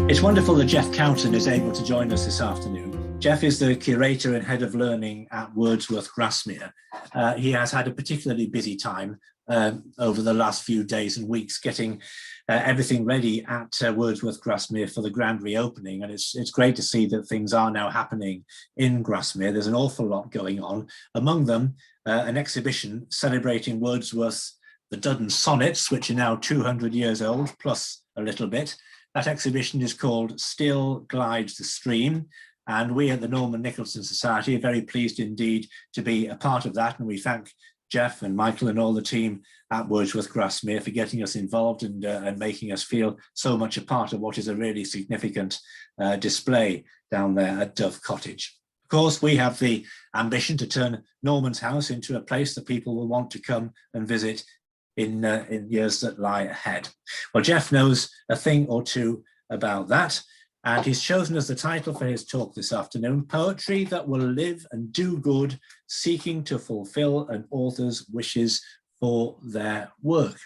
It's wonderful that Jeff Cowton is able to join us this afternoon. Jeff is the Curator and Head of Learning at Wordsworth Grasmere. He has had a particularly busy time over the last few days and weeks getting everything ready at Wordsworth Grasmere for the grand reopening, and it's great to see that things are now happening in Grasmere. There's an awful lot going on, among them an exhibition celebrating Wordsworth's The Duddon Sonnets, which are now 200 years old, plus a little bit. That exhibition is called Still Glides the Stream, and we at the Norman Nicholson Society are very pleased indeed to be a part of that, and we thank Jeff and Michael and all the team at Wordsworth Grasmere for getting us involved and making us feel so much a part of what is a really significant display down there at Dove Cottage. Of course, we have the ambition to turn Norman's House into a place that people will want to come and visit in years that lie ahead. Well, Jeff knows a thing or two about that, and he's chosen as the title for his talk this afternoon, Poetry That Will Live and Do Good, Seeking to Fulfill an Author's Wishes for Their Work.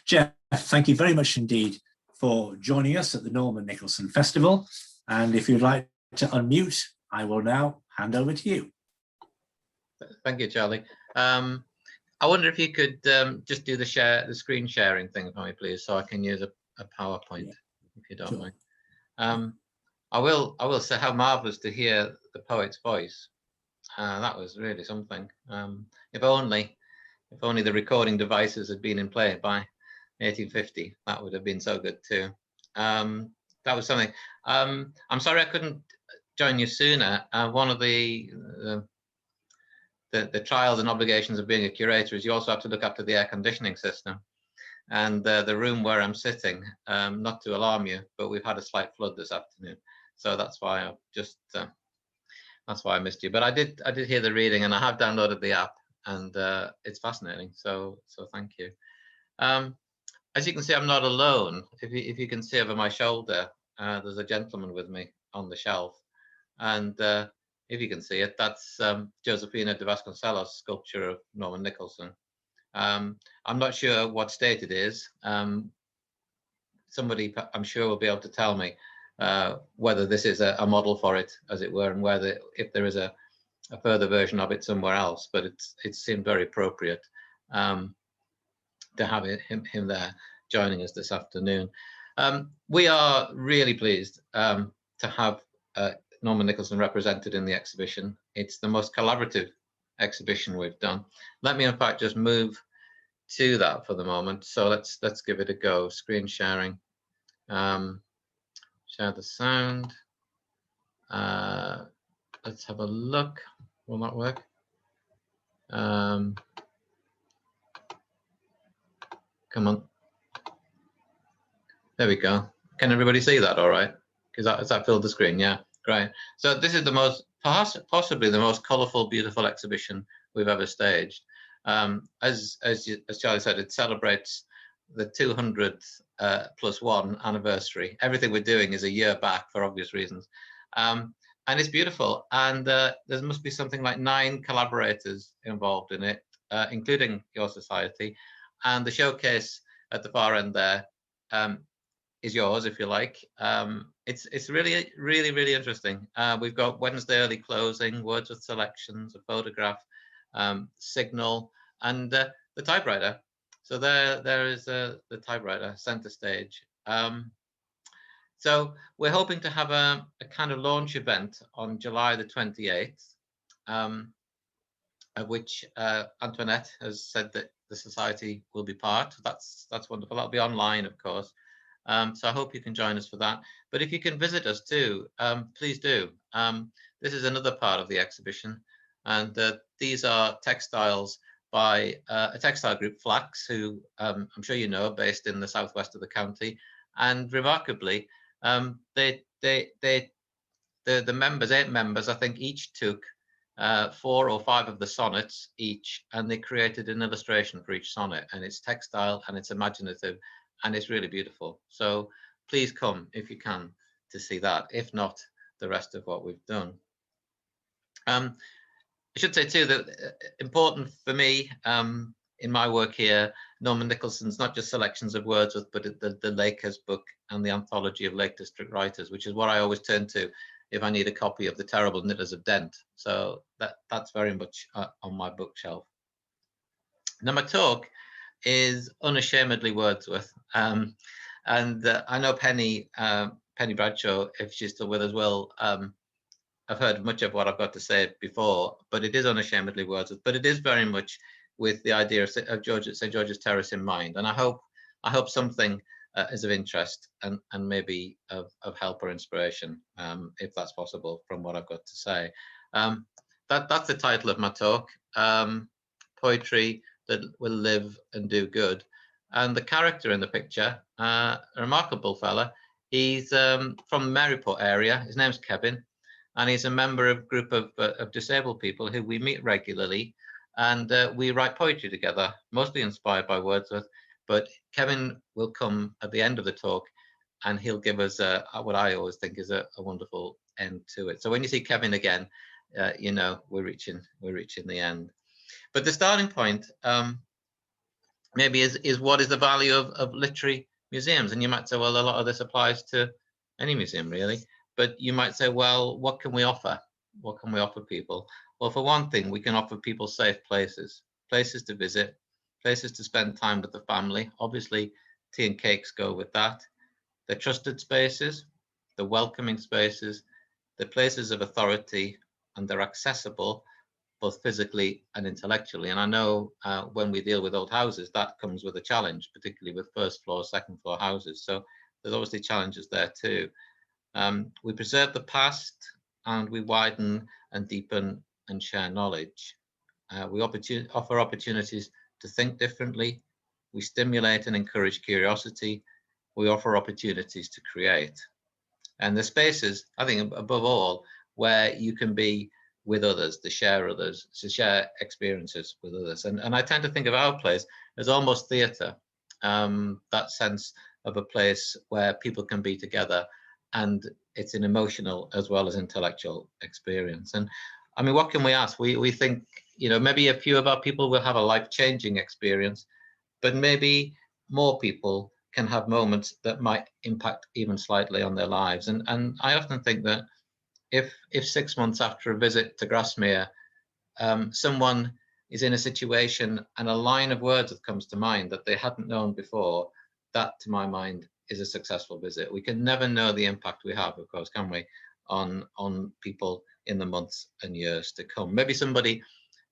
Jeff, thank you very much indeed for joining us at the Norman Nicholson Festival, and if you'd like to unmute, I will now hand over to you. Thank you, Charlie. I wonder if you could just do the screen sharing thing for me, please, so I can use a PowerPoint, if you don't mind. I will say how marvelous to hear the poet's voice. That was really something. If only the recording devices had been in play by 1850, that would have been so good too. That was something. I'm sorry I couldn't join you sooner. One of the trials and obligations of being a curator is you also have to look after the air conditioning system. And the room where I'm sitting, not to alarm you, but we've had a slight flood this afternoon. So that's why that's why I missed you. But I did hear the reading, and I have downloaded the app, and it's fascinating. So thank you. As you can see, I'm not alone. If you can see over my shoulder, there's a gentleman with me on the shelf, and if you can see it, that's Josefina de Vasconcelos' sculpture of Norman Nicholson. I'm not sure what state it is. Somebody, I'm sure, will be able to tell me whether this is a model for it, as it were, and whether if there is a further version of it somewhere else. But it seemed very appropriate to have him there joining us this afternoon. We are really pleased to have Norman Nicholson represented in the exhibition. It's the most collaborative exhibition we've done. Let me in fact just move to that for the moment. So let's give it a go. Screen sharing. Share the sound. Let's have a look. Will that work? Come on. There we go. Can everybody see that all right? Has that filled the screen? Yeah. Great. So this is the possibly the most colourful, beautiful exhibition we've ever staged. As Charlie said, it celebrates the 200th +1 anniversary. Everything we're doing is a year back for obvious reasons, and it's beautiful. And there must be something like 9 collaborators involved in it, including your society. And the showcase at the far end there is yours, if you like. It's really, really, really interesting. We've got Wednesday early closing, Wordsworth selections, a photograph, signal, and the typewriter. So there is the typewriter center stage. So we're hoping to have a kind of launch event on July the 28th, of which Antoinette has said that the society will be part. That's wonderful. That'll be online, of course. So I hope you can join us for that. But if you can visit us too, please do. This is another part of the exhibition, and these are textiles by a textile group, Flax, who I'm sure you know, based in the southwest of the county. And remarkably, the members, 8 members, I think, each took 4 or 5 of the sonnets each, and they created an illustration for each sonnet. And it's textile and it's imaginative, and it's really beautiful. So please come if you can to see that, if not the rest of what we've done. I should say too that important for me in my work here, Norman Nicholson's not just selections of Wordsworth, but the Lakers book and the anthology of Lake District writers, which is what I always turn to if I need a copy of The Terrible Knitters of Dent. So that's very much on my bookshelf. Now, my talk is unashamedly Wordsworth. And I know Penny Bradshaw, if she's still with us, will I've heard much of what I've got to say before, but it is unashamedly Wordsworth. But it is very much with the idea of St. George's Terrace in mind. And I hope something is of interest and maybe of help or inspiration, if that's possible, from what I've got to say. That's the title of my talk, Poetry That Will Live and Do Good. And the character in the picture, a remarkable fella. He's from the Maryport area. His name's Kevin. And he's a member of a group of disabled people who we meet regularly, and we write poetry together, mostly inspired by Wordsworth. But Kevin will come at the end of the talk, and he'll give us what I always think is a wonderful end to it. So when you see Kevin again, you know we're reaching the end. But the starting point maybe is what is the value of literary museums? And you might say, well, a lot of this applies to any museum, really. But you might say, well, what can we offer? What can we offer people? Well, for one thing, we can offer people safe places, places to visit, places to spend time with the family. Obviously, tea and cakes go with that. They're trusted spaces, they're welcoming spaces, they're places of authority, and they're accessible both physically and intellectually. And I know when we deal with old houses, that comes with a challenge, particularly with first floor, second floor houses. So there's obviously challenges there too. We preserve the past, and we widen and deepen and share knowledge. We offer opportunities to think differently. We stimulate and encourage curiosity. We offer opportunities to create. And the spaces, I think, above all, where you can be with others, to share experiences with others. And I tend to think of our place as almost theatre, that sense of a place where people can be together, and it's an emotional as well as intellectual experience. And I mean, what can we ask? We think, you know, maybe a few of our people will have a life-changing experience, but maybe more people can have moments that might impact even slightly on their lives. And I often think that if 6 months after a visit to Grasmere, someone is in a situation and a line of words that comes to mind that they hadn't known before, that, to my mind, is a successful visit. We can never know the impact we have, of course, can we, on people in the months and years to come. Maybe somebody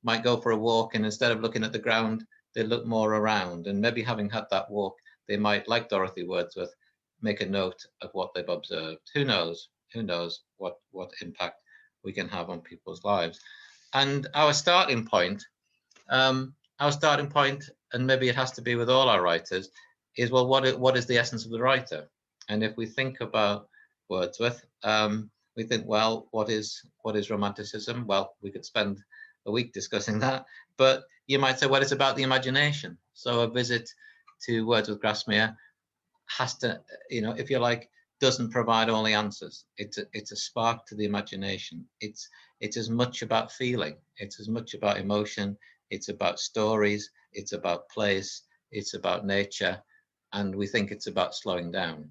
might go for a walk, and instead of looking at the ground, they look more around. And maybe having had that walk, they might, like Dorothy Wordsworth, make a note of what they've observed. Who knows? Who knows what impact we can have on people's lives? And our starting point, and maybe it has to be with all our writers, is, well, what is the essence of the writer? And if we think about Wordsworth, we think, well, what is romanticism? Well, we could spend a week discussing that, but you might say, well, it's about the imagination. So a visit to Wordsworth Grasmere has to, you know, if you like, doesn't provide all the answers. It's a spark to the imagination. It's as much about feeling. It's as much about emotion. It's about stories. It's about place. It's about nature. And we think it's about slowing down.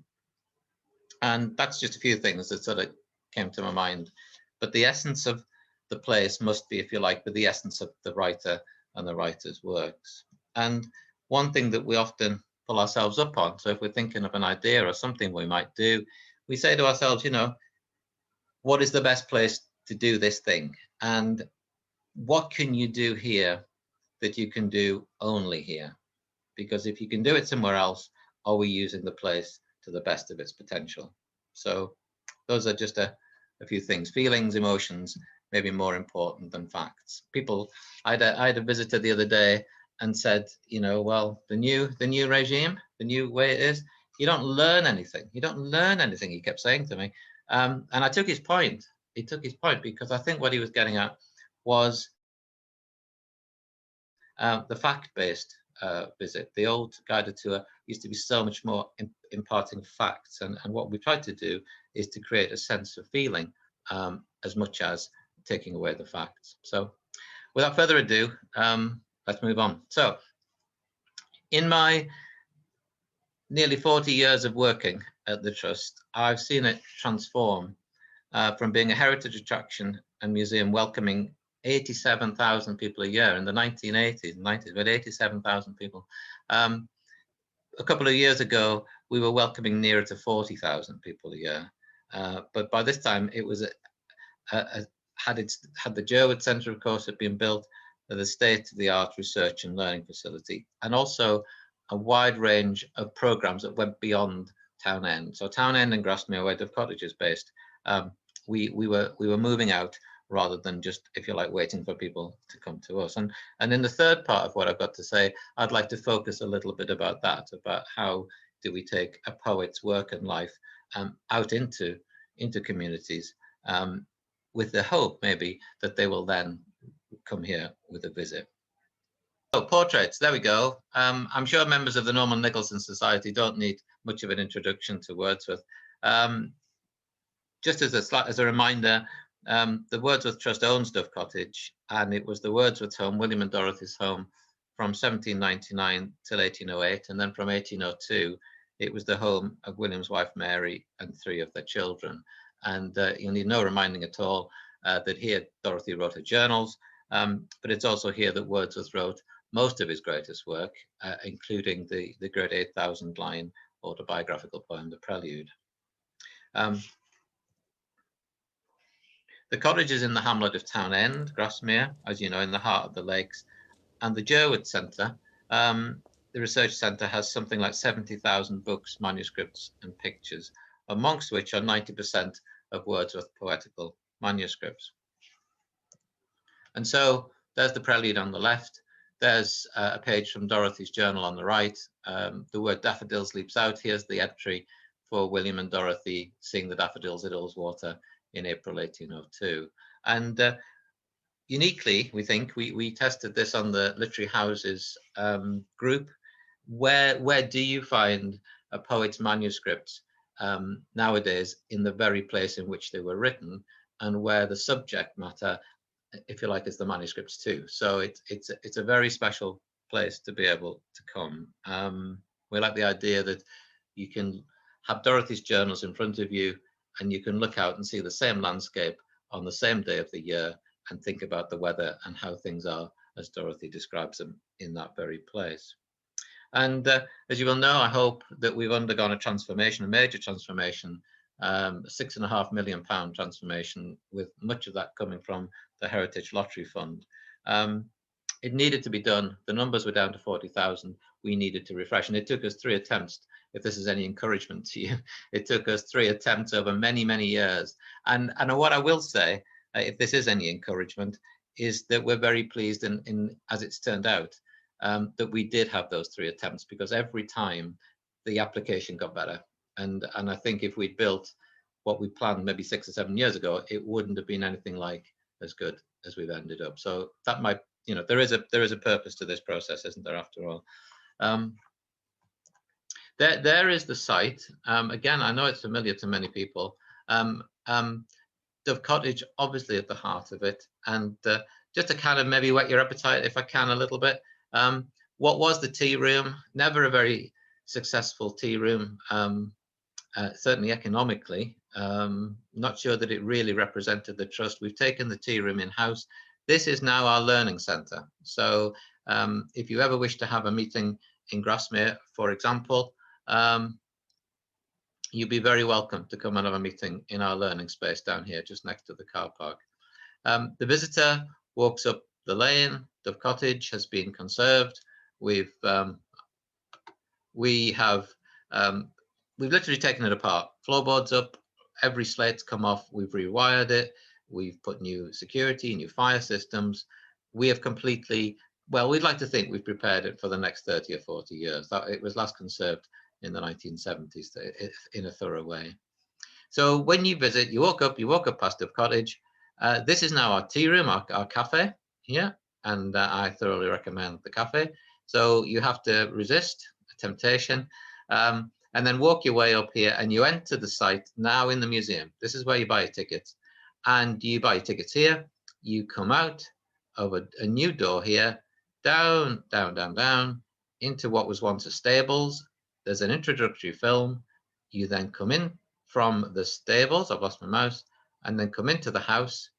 And that's just a few things that sort of came to my mind. But the essence of the place must be, if you like, with the essence of the writer and the writer's works. And one thing that we often pull ourselves up on, so if we're thinking of an idea or something we might do, we say to ourselves, you know, what is the best place to do this thing? And what can you do here that you can do only here? Because if you can do it somewhere else, are we using the place to the best of its potential? So those are just a few things. Feelings, emotions, maybe more important than facts. People, I had a visitor the other day and said, you know, well, the new regime, the new way it is, you don't learn anything. You don't learn anything, he kept saying to me. And I took his point. He took his point, because I think what he was getting at was the fact-based visit. The old guided tour used to be so much more imparting facts, and what we tried to do is to create a sense of feeling as much as taking away the facts. So without further ado, let's move on. So In my nearly 40 years of working at the Trust, I've seen it transform from being a heritage attraction and museum welcoming 87,000 people a year in the 1980s, 90s, but 87,000 people. A couple of years ago, we were welcoming nearer to 40,000 people a year. But by this time, it was had the Jerwood Centre, of course, had been built, the state-of-the-art research and learning facility, and also a wide range of programs that went beyond Townend. So Townend and Grasmere, where Dove Cottage is based, we were moving out rather than just, if you like, waiting for people to come to us. And in the third part of what I've got to say, I'd like to focus a little bit about that, about how do we take a poet's work and life out into communities, with the hope maybe that they will then come here with a visit. So portraits, there we go. I'm sure members of the Norman Nicholson Society don't need much of an introduction to Wordsworth. Just as a reminder, the Wordsworth Trust owns Dove Cottage, and it was the Wordsworth home, William and Dorothy's home, from 1799 till 1808, and then from 1802, it was the home of William's wife Mary and 3 of their children. And you need no reminding at all that here Dorothy wrote her journals, but it's also here that Wordsworth wrote most of his greatest work, including the great 8,000-line autobiographical poem, The Prelude. The cottage is in the hamlet of Townend, Grasmere, as you know, in the heart of the lakes. And the Jerwood Centre, the research centre, has something like 70,000 books, manuscripts and pictures, amongst which are 90% of Wordsworth poetical manuscripts. And so there's the Prelude on the left. There's a page from Dorothy's journal on the right. The word daffodils leaps out. Here's the entry for William and Dorothy seeing the daffodils at Ullswater in April 1802. And uniquely, we think, we tested this on the Literary Houses group. Where do you find a poet's manuscripts nowadays in the very place in which they were written, and where the subject matter, if you like, is the manuscripts too? So it's a very special place to be able to come. We like the idea that you can have Dorothy's journals in front of you, and you can look out and see the same landscape on the same day of the year and think about the weather and how things are as Dorothy describes them in that very place. And as you will know, I hope that we've undergone a transformation, a major transformation, £6.5 million transformation, with much of that coming from the Heritage Lottery Fund. It needed to be done. The numbers were down to 40,000. We needed to refresh, and it took us 3 attempts. If this is any encouragement to you, it took us 3 attempts over many, many years. And what I will say, if this is any encouragement, is that we're very pleased, in as it's turned out, that we did have those 3 attempts, because every time the application got better. And I think if we'd built what we planned maybe 6 or 7 years ago, it wouldn't have been anything like as good as we've ended up. So that might, you know, there is a purpose to this process, isn't there, after all? There is the site. Again, I know it's familiar to many people. Dove Cottage, obviously at the heart of it. And just to kind of maybe whet your appetite, if I can, a little bit. What was the tea room? Never a very successful tea room, certainly economically. Not sure that it really represented the Trust. We've taken the tea room in-house. This is now our learning centre. So if you ever wish to have a meeting in Grasmere, for example, you'd be very welcome to come and have a meeting in our learning space down here, just next to the car park. The visitor walks up the lane. Dove Cottage has been conserved. We've literally taken it apart. Floorboards up, every slate's come off. We've rewired it. We've put new security, new fire systems. We have completely, well, we'd like to think we've prepared it for the next 30 or 40 years. It was last conserved in the 1970s in a thorough way. So when you visit, you walk up past Dove Cottage. This is now our tea room, our cafe here, and I thoroughly recommend the cafe. So you have to resist a temptation, and then walk your way up here, and you enter the site now in the museum. This is where you buy your tickets, and you buy your tickets here. You come out of a new door here, down, down, down, down into what was once a stables. There's an introductory film. You then come in from the stables, I've lost my mouse, and then come into the house.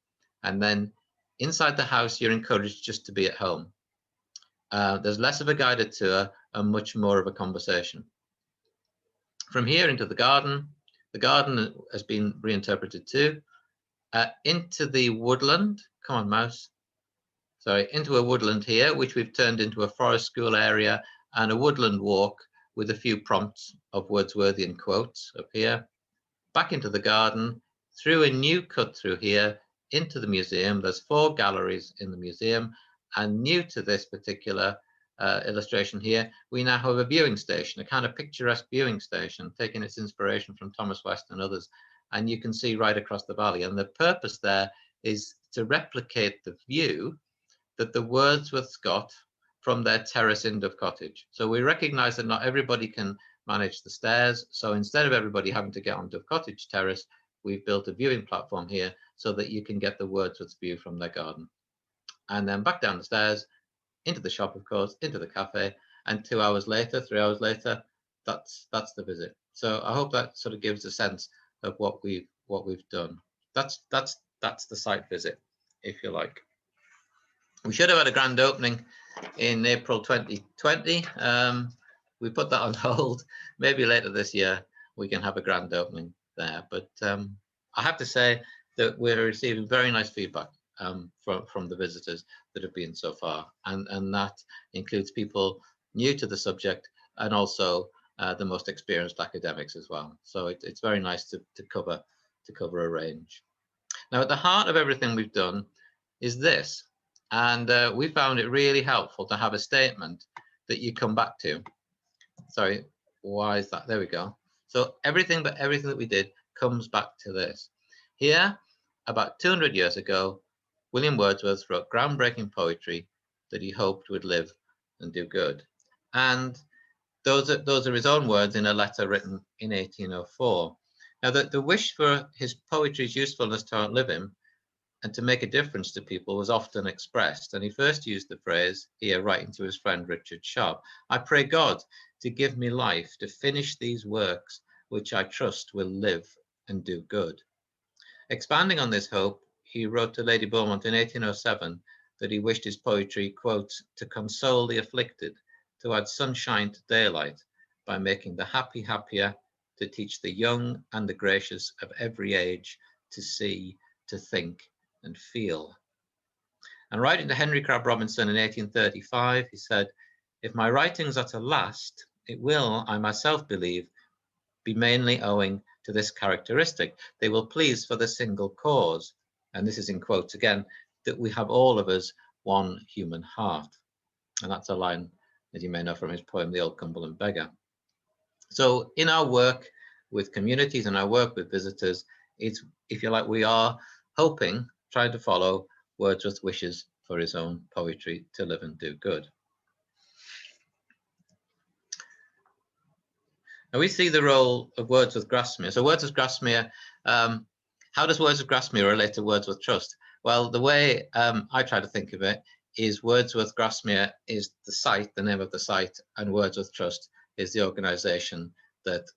And then inside the house, you're encouraged just to be at home. There's less of a guided tour and much more of a conversation. From here into the garden has been reinterpreted too. Into the woodland, come on mouse, sorry, into a woodland here, which we've turned into a forest school area and a woodland walk with a few prompts of Wordsworthian quotes up here. Back into the garden, through a new cut through here, into the museum. There's 4 galleries in the museum, and new to this particular illustration here, we now have a viewing station, a kind of picturesque viewing station, taking its inspiration from Thomas West and others. And you can see right across the valley. And the purpose there is to replicate the view that the Wordsworths got from their terrace in Dove Cottage. So we recognize that not everybody can manage the stairs. So instead of everybody having to get on Dove Cottage terrace, we've built a viewing platform here so that you can get the Wordsworths view from their garden. And then back down the stairs, into the shop, of course, into the cafe, and 2 hours later, 3 hours later, that's the visit. So I hope that sort of gives a sense of what we've done. That's the site visit, if you like. We should have had a grand opening in April 2020. We put that on hold. Maybe later this year we can have a grand opening there. But I have to say that we're receiving very nice feedback from the visitors that have been so far, and that includes people new to the subject and also the most experienced academics as well. So it's very nice to cover a range. Now, at the heart of everything we've done is this, and we found it really helpful to have a statement that you come back to. Sorry, why is that? There we go. So everything that we did comes back to this. Here, about 200 years ago, William Wordsworth wrote groundbreaking poetry that he hoped would live and do good. And those are his own words in a letter written in 1804. Now, the wish for his poetry's usefulness to outlive him and to make a difference to people was often expressed. And he first used the phrase here, writing to his friend Richard Sharp, "I pray God to give me life to finish these works, which I trust will live and do good." Expanding on this hope, he wrote to Lady Beaumont in 1807 that he wished his poetry, quote, "to console the afflicted, to add sunshine to daylight, by making the happy happier, to teach the young and the gracious of every age to see, to think, and feel." And writing to Henry Crabb Robinson in 1835, he said, "If my writings are to last, it will, I myself believe, be mainly owing to this characteristic. They will please for the single cause," and this is in quotes again, "that we have all of us one human heart." And that's a line, as you may know from his poem, The Old Cumberland Beggar. So in our work with communities and our work with visitors, it's, if you like, we are hoping, trying to follow Wordsworth's wishes for his own poetry to live and do good. Now we see the role of Wordsworth Grasmere. So Wordsworth Grasmere, how does Wordsworth Grasmere relate to Wordsworth Trust? Well, the way I try to think of it is Wordsworth Grasmere is the site, the name of the site, and Wordsworth Trust is the organisation that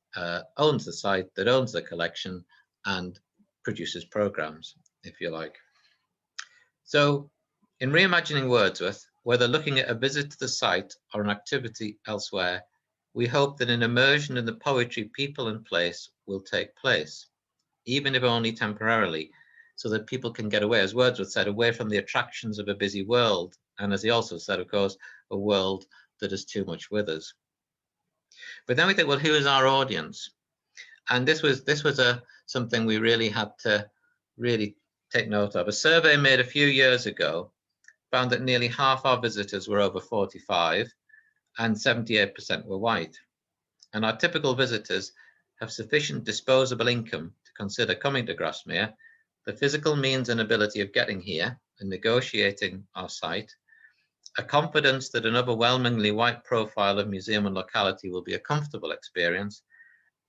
owns the site, that owns the collection, and produces programmes, if you like. So in reimagining Wordsworth, whether looking at a visit to the site or an activity elsewhere, we hope that an immersion in the poetry, people, and place will take place, even if only temporarily, so that people can get away, as Wordsworth said, away from the attractions of a busy world. And as he also said, of course, a world that is too much with us. But then we think, well, who is our audience? And this was something we really had to really take note of. A survey made a few years ago found that nearly half our visitors were over 45 and 78% were white. And our typical visitors have sufficient disposable income to consider coming to Grasmere, the physical means and ability of getting here and negotiating our site, a confidence that an overwhelmingly white profile of museum and locality will be a comfortable experience,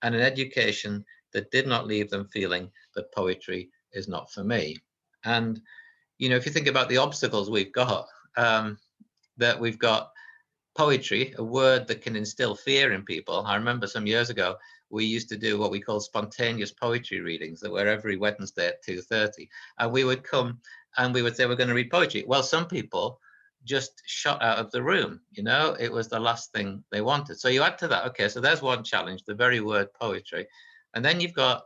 and an education that did not leave them feeling that poetry is not for me. And, you know, if you think about the obstacles we've got, that we've got poetry, a word that can instill fear in people. I remember some years ago, we used to do what we call spontaneous poetry readings that were every Wednesday at 2:30. And we would come and we would say, we're going to read poetry. Well, some people just shot out of the room, you know, it was the last thing they wanted. So you add to that, okay, so there's one challenge, the very word poetry. And then you've got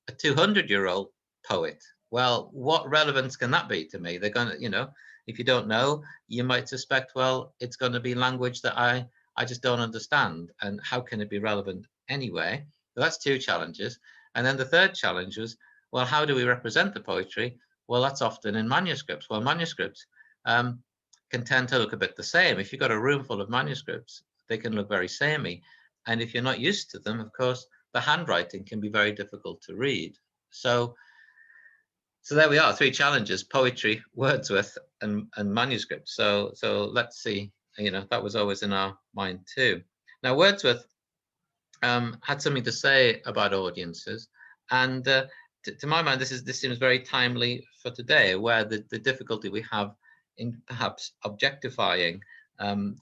a 200-year-old poet. Well, what relevance can that be to me? They're going to, you know, if you don't know, you might suspect, well, it's going to be language that I just don't understand. And how can it be relevant anyway? So that's two challenges. And then the third challenge was, well, how do we represent the poetry? Well, that's often in manuscripts. Well, manuscripts can tend to look a bit the same. If you've got a room full of manuscripts, they can look very samey. And if you're not used to them, of course, the handwriting can be very difficult to read. So there we are, three challenges: poetry, Wordsworth, and manuscript. So let's see, you know, that was always in our mind too. Now, Wordsworth had something to say about audiences, and to my mind, this seems very timely for today, where the difficulty we have in perhaps objectifying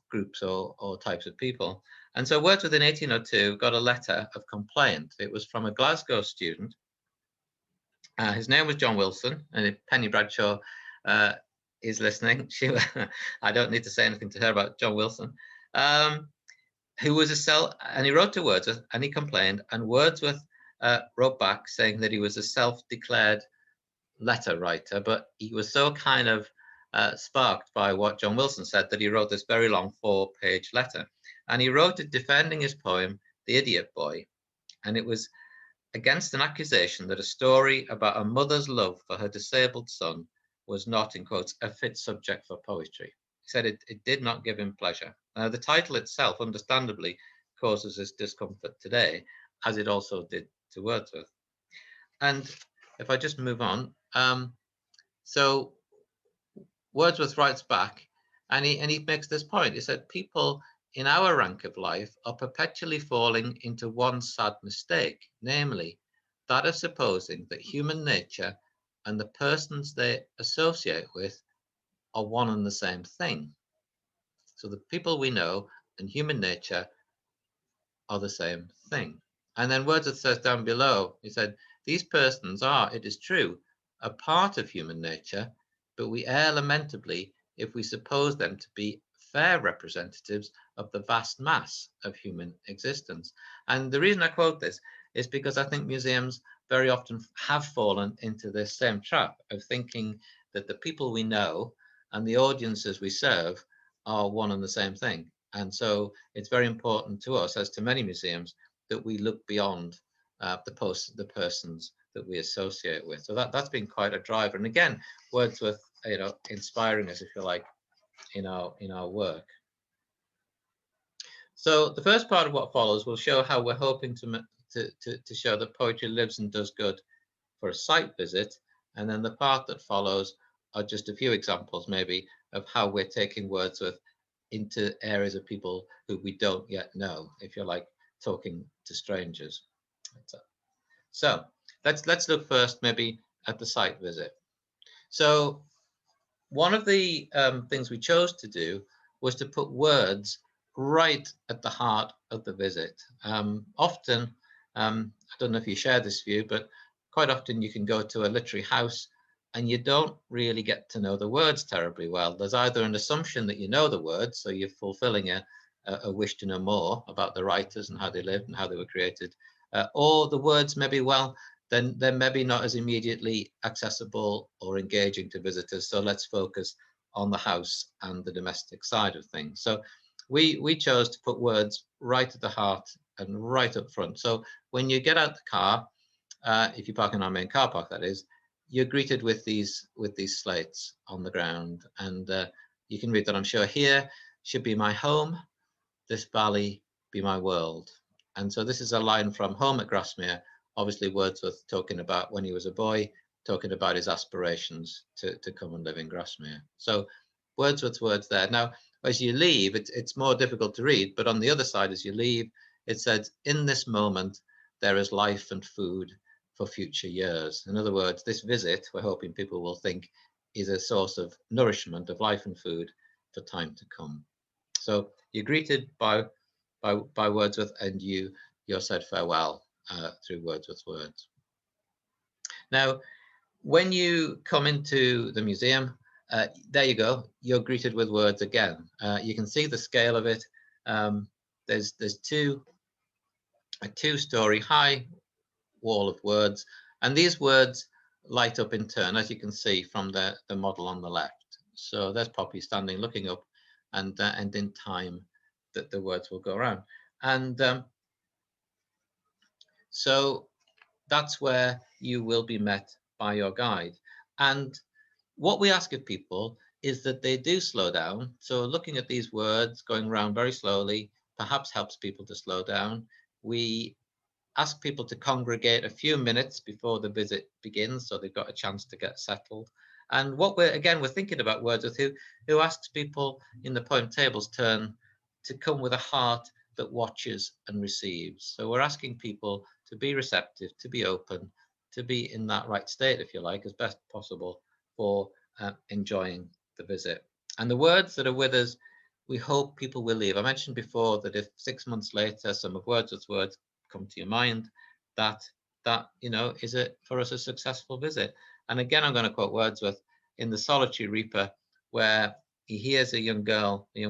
groups or types of people. And so Wordsworth in 1802 got a letter of complaint. It was from a Glasgow student. His name was John Wilson, and if Penny Bradshaw is listening, I don't need to say anything to her about John Wilson, who was and he wrote to Wordsworth and he complained, and Wordsworth wrote back saying that he was a self-declared letter writer, but he was so kind of sparked by what John Wilson said that he wrote this very long 4-page letter, and he wrote it defending his poem, The Idiot Boy, and it was against an accusation that a story about a mother's love for her disabled son was not, in quotes, a fit subject for poetry. He said it did not give him pleasure. The title itself, understandably, causes us discomfort today, as it also did to Wordsworth. And if I just move on, so Wordsworth writes back, and he makes this point. He said, people in our rank of life are perpetually falling into one sad mistake, namely that of supposing that human nature and the persons they associate with are one and the same thing. So the people we know and human nature are the same thing. And then Wordsworth says down below, he said, these persons are, it is true, a part of human nature, but we err lamentably if we suppose them to be fair representatives of the vast mass of human existence. And the reason I quote this is because I think museums very often have fallen into this same trap of thinking that the people we know and the audiences we serve are one and the same thing. And so it's very important to us, as to many museums, that we look beyond the persons that we associate with. So that's been quite a driver. And again, Wordsworth, you know, inspiring us, if you like, in our work. So the first part of what follows will show how we're hoping to show that poetry lives and does good for a site visit. And then the part that follows are just a few examples, maybe, of how we're taking Wordsworth into areas of people who we don't yet know, if you're like talking to strangers. So let's look first maybe at the site visit. So one of the things we chose to do was to put words right at the heart of the visit. Often, I don't know if you share this view, but quite often you can go to a literary house and you don't really get to know the words terribly well. There's either an assumption that you know the words, so you're fulfilling a wish to know more about the writers and how they lived and how they were created, or the words maybe, well, then they're maybe not as immediately accessible or engaging to visitors. So let's focus on the house and the domestic side of things. So we chose to put words right at the heart and right up front. So when you get out the car, if you park in our main car park, that is, you're greeted with these slates on the ground, and you can read that, I'm sure, here should be my home, this valley be my world. And so this is a line from Home at Grasmere, obviously Wordsworth talking about when he was a boy, talking about his aspirations to come and live in Grasmere. So Wordsworth's words there. Now, as you leave, it's more difficult to read, but on the other side, as you leave, it says, in this moment, there is life and food for future years. In other words, this visit, we're hoping people will think, is a source of nourishment, of life and food for time to come. So you're greeted by Wordsworth, and you're said farewell through Wordsworth's words. Now, when you come into the museum, there you go, you're greeted with words again. You can see the scale of it. There's a two-story high wall of words, and these words light up in turn, as you can see from the model on the left. So there's Poppy standing looking up, and in time that the words will go around. And so that's where you will be met by your guide. And what we ask of people is that they do slow down. So looking at these words going around very slowly perhaps helps people to slow down. We ask people to congregate a few minutes before the visit begins, so they've got a chance to get settled. And what we're thinking about Wordsworth, who asks people in the poem table's turn to come with a heart that watches and receives. So we're asking people to be receptive, to be open, to be in that right state, if you like, as best possible for enjoying the visit. And the words that are with us, we hope people will leave. I mentioned before that if 6 months later some of Wordsworth's words come to your mind, that is it for us a successful visit. And again, I'm going to quote Wordsworth in The Solitary Reaper, where he hears a young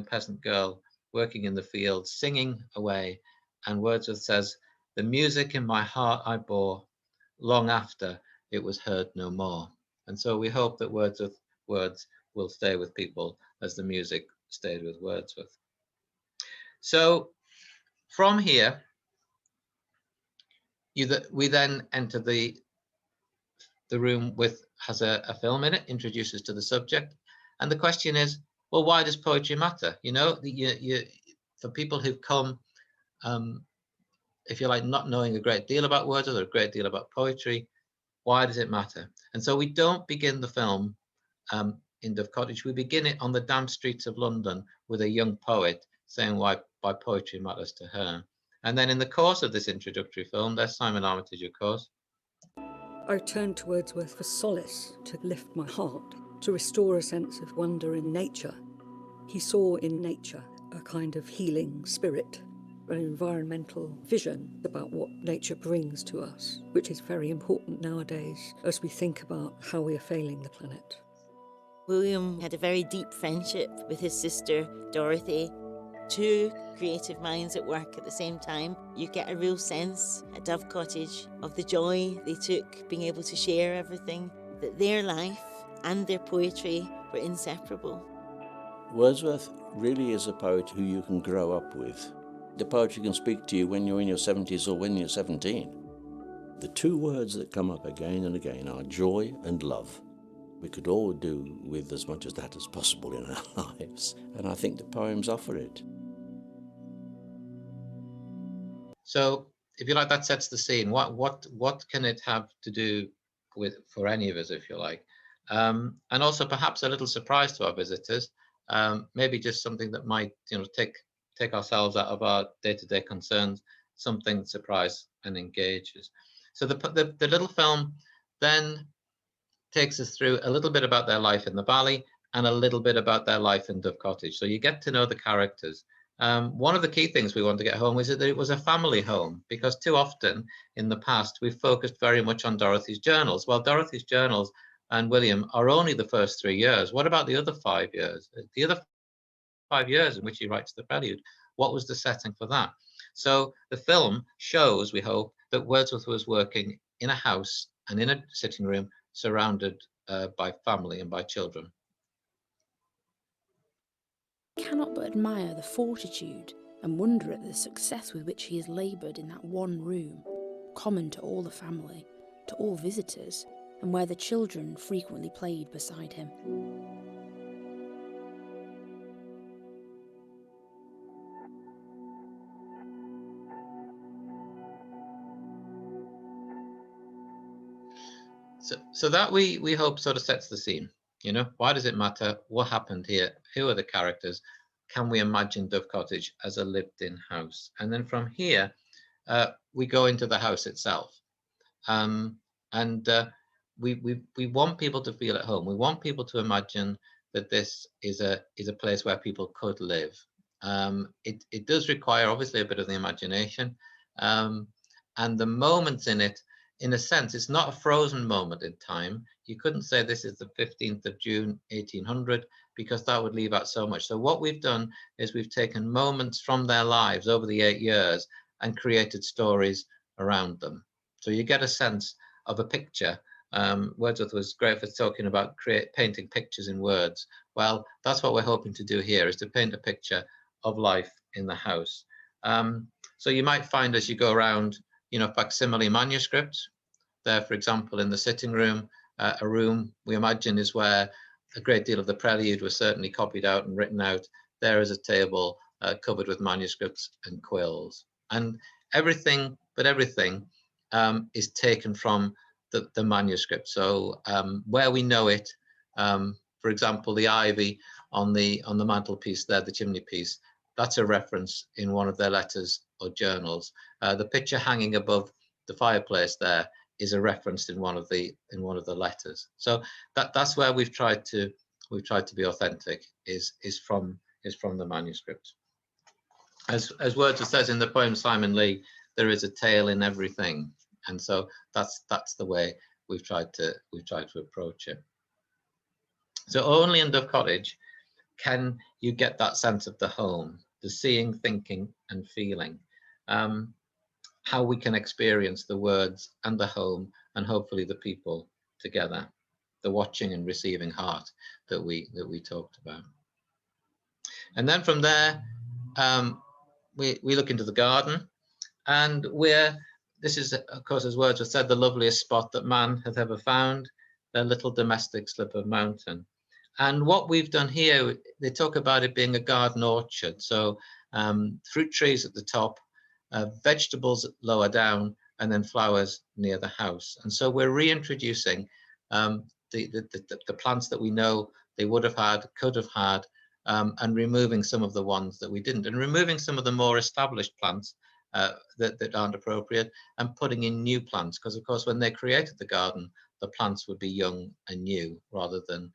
peasant girl working in the field, singing away, and Wordsworth says, "The music in my heart I bore, long after it was heard no more." And so we hope that Wordsworth's words will stay with people as the music stayed with Wordsworth. So from here, we then enter the room has a film in it, introduces to the subject, and the question is, well, why does poetry matter? For people who've come, if you like, not knowing a great deal about Wordsworth or a great deal about poetry, why does it matter? And so we don't begin the film in Dove Cottage. We begin it on the damp streets of London with a young poet saying why poetry matters to her. And then in the course of this introductory film, there's Simon Armitage, of course. I turned to Wordsworth for solace, to lift my heart, to restore a sense of wonder in nature. He saw in nature a kind of healing spirit, an environmental vision about what nature brings to us, which is very important nowadays as we think about how we are failing the planet. William had a very deep friendship with his sister Dorothy. Two creative minds at work at the same time. You get a real sense at Dove Cottage of the joy they took being able to share everything, that their life and their poetry were inseparable. Wordsworth really is a poet who you can grow up with. The poetry can speak to you when you're in your 70s or when you're 17. The two words that come up again and again are joy and love. We could all do with as much of that as possible in our lives, and I think the poems offer it. So, if you like, that sets the scene. What can it have to do with for any of us, if you like, and also perhaps a little surprise to our visitors, maybe just something that might take ourselves out of our day-to-day concerns, something that surprise and engages. So the little film then takes us through a little bit about their life in the valley and a little bit about their life in Dove Cottage. So you get to know the characters. One of the key things we want to get home is that it was a family home, because too often in the past we've focused very much on Dorothy's journals. Well, Dorothy's journals and William are only the first 3 years. What about the other 5 years? The other 5 years in which he writes the prelude, what was the setting for that? So the film shows, we hope, that Wordsworth was working in a house and in a sitting room surrounded by family and by children. I cannot but admire the fortitude and wonder at the success with which he has laboured in that one room, common to all the family, to all visitors, and where the children frequently played beside him. So that we hope sort of sets the scene. Why does it matter? What happened here? Who are the characters? Can we imagine Dove Cottage as a lived-in house? And then from here, we go into the house itself. We want people to feel at home. We want people to imagine that this is a place where people could live. It does require obviously a bit of the imagination, and the moments in it, in a sense, it's not a frozen moment in time. You couldn't say this is the 15th of June 1800, because that would leave out so much. So what we've done is we've taken moments from their lives over the 8 years and created stories around them. So you get a sense of a picture. Wordsworth was great for talking about painting pictures in words. Well, that's what we're hoping to do here, is to paint a picture of life in the house. So you might find as you go around, you know, facsimile manuscripts. There, for example, in the sitting room, a room we imagine is where a great deal of the prelude was certainly copied out and written out. There is a table covered with manuscripts and quills, and everything is taken from the manuscript. So where we know it, for example, the ivy on the mantelpiece there, the chimney piece, that's a reference in one of their letters or journals. The picture hanging above the fireplace there is a reference in one of the letters. So that's where we've tried to be authentic, is from the manuscript. As Wordsworth says in the poem Simon Lee, there is a tale in everything, and so that's the way we've tried to approach it. So only in Dove Cottage can you get that sense of the home, the seeing, thinking, and feeling. How we can experience the words and the home, and hopefully the people together, the watching and receiving heart that we talked about. And then from there, we look into the garden, and this is, of course, as Wordsworth said, the loveliest spot that man hath ever found, their little domestic slip of mountain. And what we've done here, they talk about it being a garden orchard. So fruit trees at the top, vegetables lower down, and then flowers near the house. And so we're reintroducing the plants that we know they would have had, could have had, and removing some of the ones that we didn't, and removing some of the more established plants that aren't appropriate, and putting in new plants, because of course when they created the garden, the plants would be young and new rather than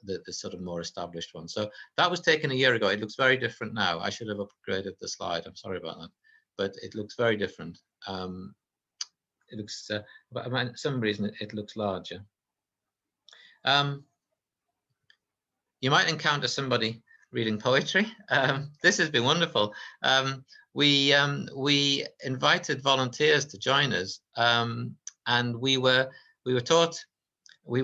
the sort of more established ones. So that was taken a year ago. It looks very different now. I should have upgraded the slide. I'm sorry about that, but it looks very different. It looks, but for some reason it looks larger. You might encounter somebody reading poetry. This has been wonderful. We invited volunteers to join us, and we were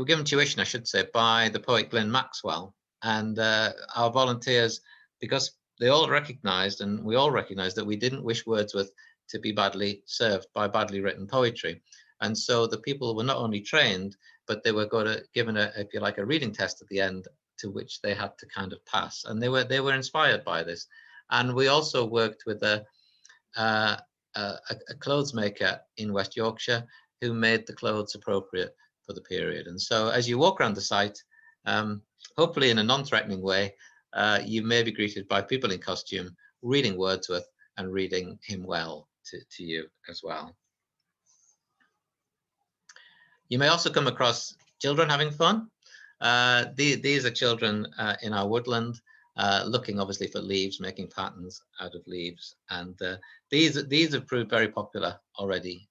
given tuition, I should say, by the poet Glyn Maxwell, and our volunteers, because they all recognised, and we all recognised, that we didn't wish Wordsworth to be badly served by badly written poetry. And so the people were not only trained, but they were given if you like, a reading test at the end, to which they had to kind of pass. And they were inspired by this. And we also worked with a clothes maker in West Yorkshire who made the clothes appropriate for the period. And so as you walk around the site, hopefully in a non-threatening way, you may be greeted by people in costume reading Wordsworth and reading him well to you as well. You may also come across children having fun. These are children in our woodland, looking obviously for leaves, making patterns out of leaves, and these have proved very popular already.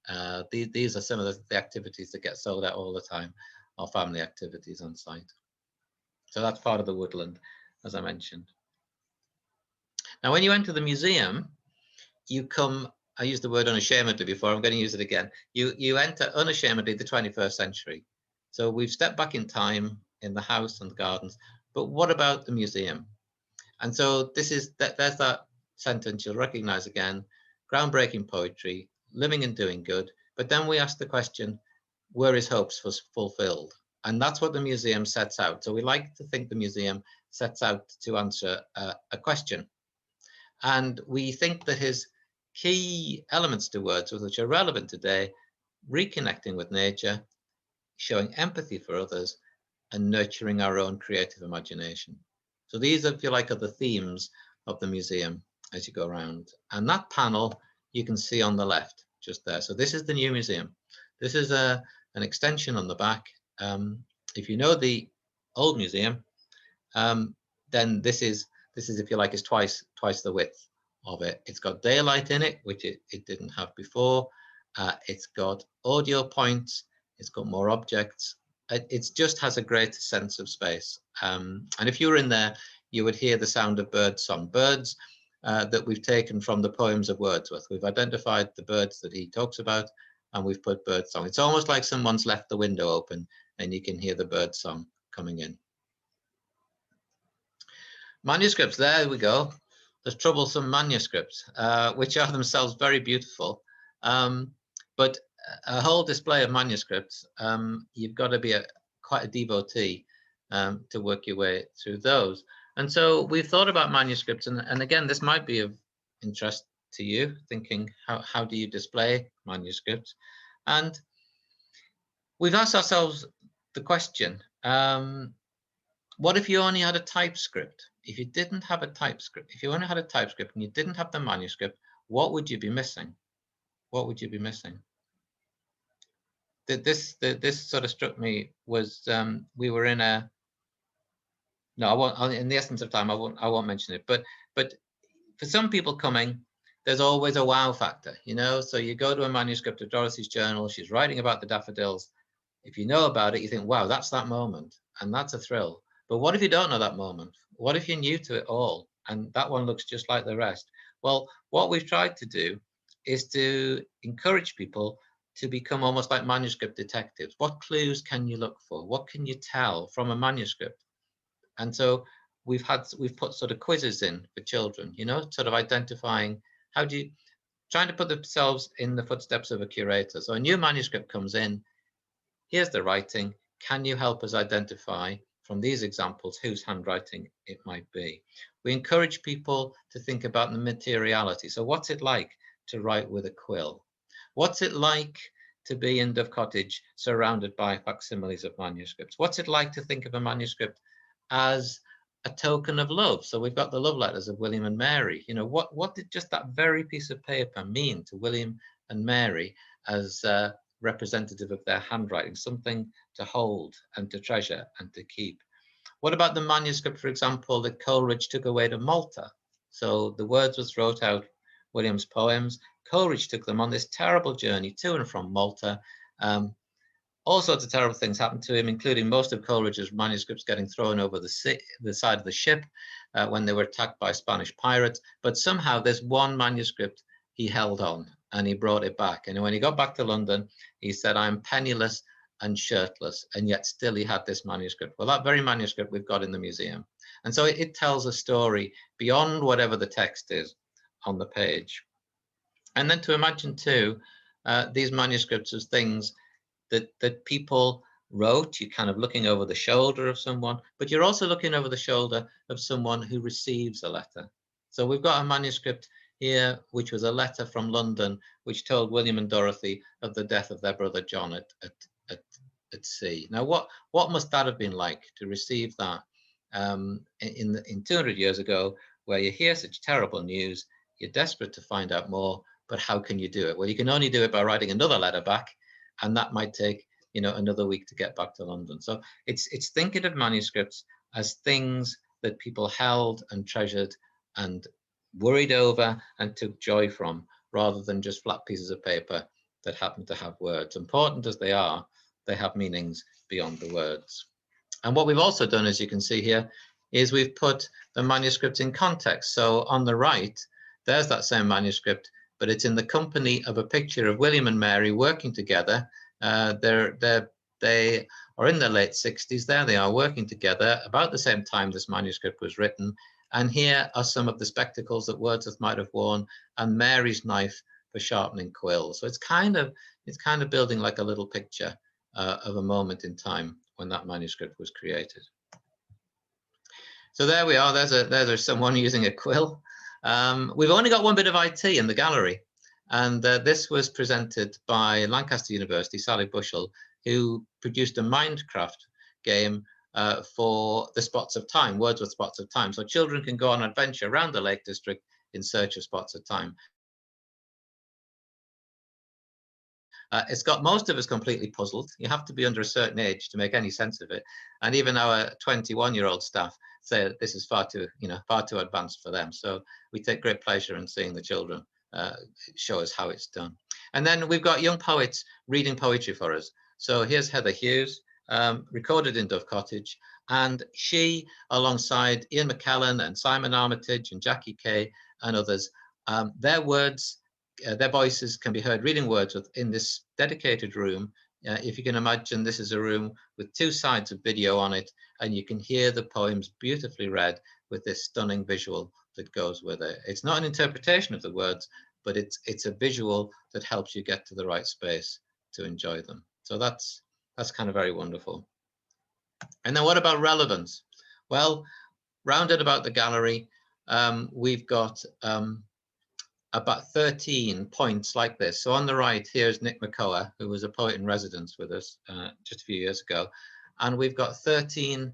These are some of the activities that get sold out all the time, our family activities on site. So that's part of the woodland, as I mentioned. Now, when you enter the museum, you come, I used the word unashamedly before, I'm going to use it again. You enter unashamedly the 21st century. So we've stepped back in time in the house and the gardens, but what about the museum? And so there's that sentence you'll recognize again: groundbreaking poetry, living and doing good. But then we ask the question, were his hopes fulfilled? And that's what the museum sets out. So we like to think the museum sets out to answer a question. And we think that his key elements to Wordsworth, which are relevant today: reconnecting with nature, showing empathy for others, and nurturing our own creative imagination. So these, if you like, are the themes of the museum as you go around. And that panel you can see on the left, just there. So this is the new museum. This is an extension on the back. If you know the old museum, then this is This is, if you like, is twice the width of it. It's got daylight in it, which it didn't have before. It's got audio points. It's got more objects. It just has a greater sense of space. And if you were in there, you would hear the sound of bird song. Birds that we've taken from the poems of Wordsworth. We've identified the birds that he talks about, and we've put bird song. It's almost like someone's left the window open and you can hear the bird song coming in. Manuscripts, there we go. There's troublesome manuscripts, which are themselves very beautiful. But a whole display of manuscripts, you've got to be quite a devotee to work your way through those. And so we've thought about manuscripts, and again, this might be of interest to you, thinking how do you display manuscripts? And we've asked ourselves the question, what if you only had a typescript? If you didn't have a typescript, if you only had a typescript and you didn't have the manuscript, what would you be missing? What would you be missing? This sort of struck me was we were in a, no, I won't, in the essence of time, I won't mention it, but for some people coming, there's always a wow factor, you know. So you go to a manuscript of Dorothy's journal, she's writing about the daffodils. If you know about it, you think, wow, that's that moment, and that's a thrill. But what if you don't know that moment? What if you're new to it all and that one looks just like the rest? Well, what we've tried to do is to encourage people to become almost like manuscript detectives. What clues can you look for? What can you tell from a manuscript? And so we've put sort of quizzes in for children, you know, sort of identifying trying to put themselves in the footsteps of a curator. So a new manuscript comes in, here's the writing. Can you help us identify from these examples whose handwriting it might be? We encourage people to think about the materiality. So what's it like to write with a quill? What's it like to be in Dove Cottage surrounded by facsimiles of manuscripts? What's it like to think of a manuscript as a token of love? So we've got the love letters of William and Mary. You know, what did just that very piece of paper mean to William and Mary as representative of their handwriting, something to hold and to treasure and to keep? What about the manuscript, for example, that Coleridge took away to Malta? So the Wordsworth wrote out William's poems. Coleridge took them on this terrible journey to and from Malta. All sorts of terrible things happened to him, including most of Coleridge's manuscripts getting thrown over the side of the ship when they were attacked by Spanish pirates. But somehow there's one manuscript he held on and he brought it back. And when he got back to London, he said, I'm penniless and shirtless, and yet still he had this manuscript. Well, that very manuscript we've got in the museum. And so it tells a story beyond whatever the text is on the page. And then to imagine too, these manuscripts as things that people wrote, you're kind of looking over the shoulder of someone, but you're also looking over the shoulder of someone who receives a letter. So we've got a manuscript here, which was a letter from London, which told William and Dorothy of the death of their brother John at sea. Now, what must that have been like to receive that in 200 years ago, where you hear such terrible news, you're desperate to find out more, but how can you do it? Well, you can only do it by writing another letter back, and that might take, you know, another week to get back to London. So it's thinking of manuscripts as things that people held and treasured and worried over and took joy from, rather than just flat pieces of paper that happen to have words. Important as they are, they have meanings beyond the words. And what we've also done, as you can see here, is we've put the manuscript in context. So on the right, there's that same manuscript, but it's in the company of a picture of William and Mary working together. They are in their late 60s. There they are working together about the same time this manuscript was written. And here are some of the spectacles that Wordsworth might have worn, and Mary's knife for sharpening quills. So it's kind of building like a little picture of a moment in time when that manuscript was created. So there we are. There's someone using a quill. We've only got one bit of IT in the gallery, and this was presented by Lancaster University, Sally Bushell, who produced a Minecraft game for the spots of time, Wordsworth spots of time. So children can go on an adventure around the Lake District in search of spots of time. It's got most of us completely puzzled. You have to be under a certain age to make any sense of it. And even our 21-year-old staff say that this is far too advanced for them. So we take great pleasure in seeing the children show us how it's done. And then we've got young poets reading poetry for us. So here's Heather Hughes, recorded in Dove Cottage. And she, alongside Ian McKellen and Simon Armitage and Jackie Kay and others, their words, their voices can be heard reading Wordsworth in this dedicated room. If you can imagine, this is a room with 2 sides of video on it, and you can hear the poems beautifully read with this stunning visual that goes with it. It's not an interpretation of the words, but it's a visual that helps you get to the right space to enjoy them. So that's kind of very wonderful. And then what about relevance? Well, rounded about the gallery, we've got about 13 points like this. So on the right, here's Nick McCoa, who was a poet in residence with us just a few years ago. And we've got 13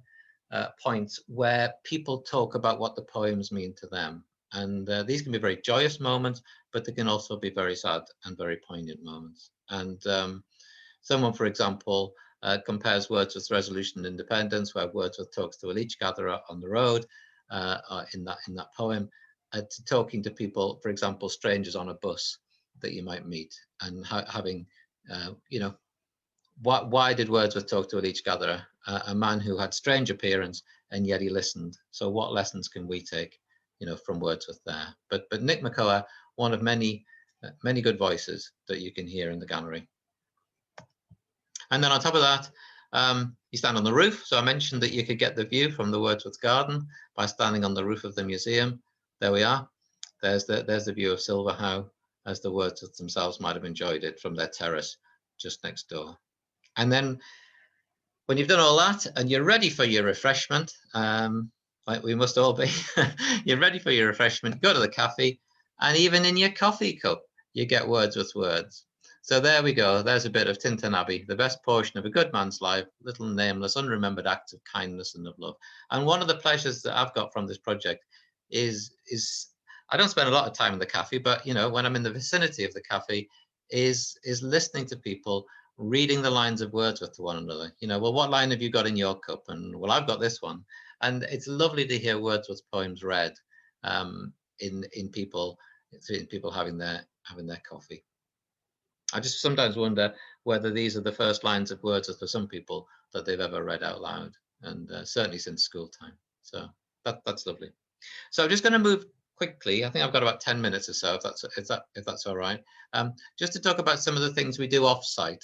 points where people talk about what the poems mean to them. And these can be very joyous moments, but they can also be very sad and very poignant moments. And someone, for example, compares Wordsworth's Resolution and Independence, where Wordsworth talks to a leech gatherer on the road in that poem, to talking to people, for example, strangers on a bus that you might meet, and having, why did Wordsworth talk to a leech gatherer, a man who had strange appearance, and yet he listened? So what lessons can we take, from Wordsworth there? But Nick McCoa, one of many good voices that you can hear in the gallery. And then on top of that, you stand on the roof. So I mentioned that you could get the view from the Wordsworth Garden by standing on the roof of the museum. There we are. There's the view of Silverhow, as the Wordsworths themselves might have enjoyed it from their terrace just next door. And then when you've done all that and you're ready for your refreshment, like we must all be, you're ready for your refreshment, go to the cafe, and even in your coffee cup, you get Wordsworth's words. So there we go. There's a bit of Tintern Abbey, the best portion of a good man's life, little nameless, unremembered acts of kindness and of love. And one of the pleasures that I've got from this project is I don't spend a lot of time in the cafe, but when I'm in the vicinity of the cafe, is listening to people reading the lines of Wordsworth to one another. Well, what line have you got in your cup? And well, I've got this one. And it's lovely to hear Wordsworth's poems read in people having their coffee. I just sometimes wonder whether these are the first lines of Wordsworth for some people that they've ever read out loud, and certainly since school time. So that's lovely. So I'm just going to move quickly. I think I've got about 10 minutes or so, if that's all right. Just to talk about some of the things we do off-site,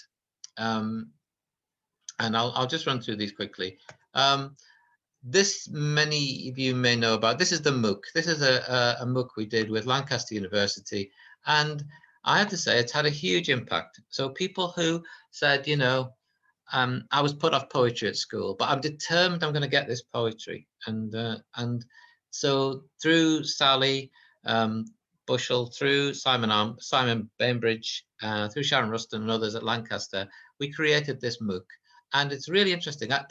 and I'll just run through these quickly. This many of you may know about. This is the MOOC. This is a MOOC we did with Lancaster University, and I have to say it's had a huge impact. So people who said, I was put off poetry at school, but I'm determined I'm going to get this poetry. And so through Sally Bushell, through Simon Bainbridge, through Sharon Ruston and others at Lancaster, we created this MOOC. And it's really interesting. I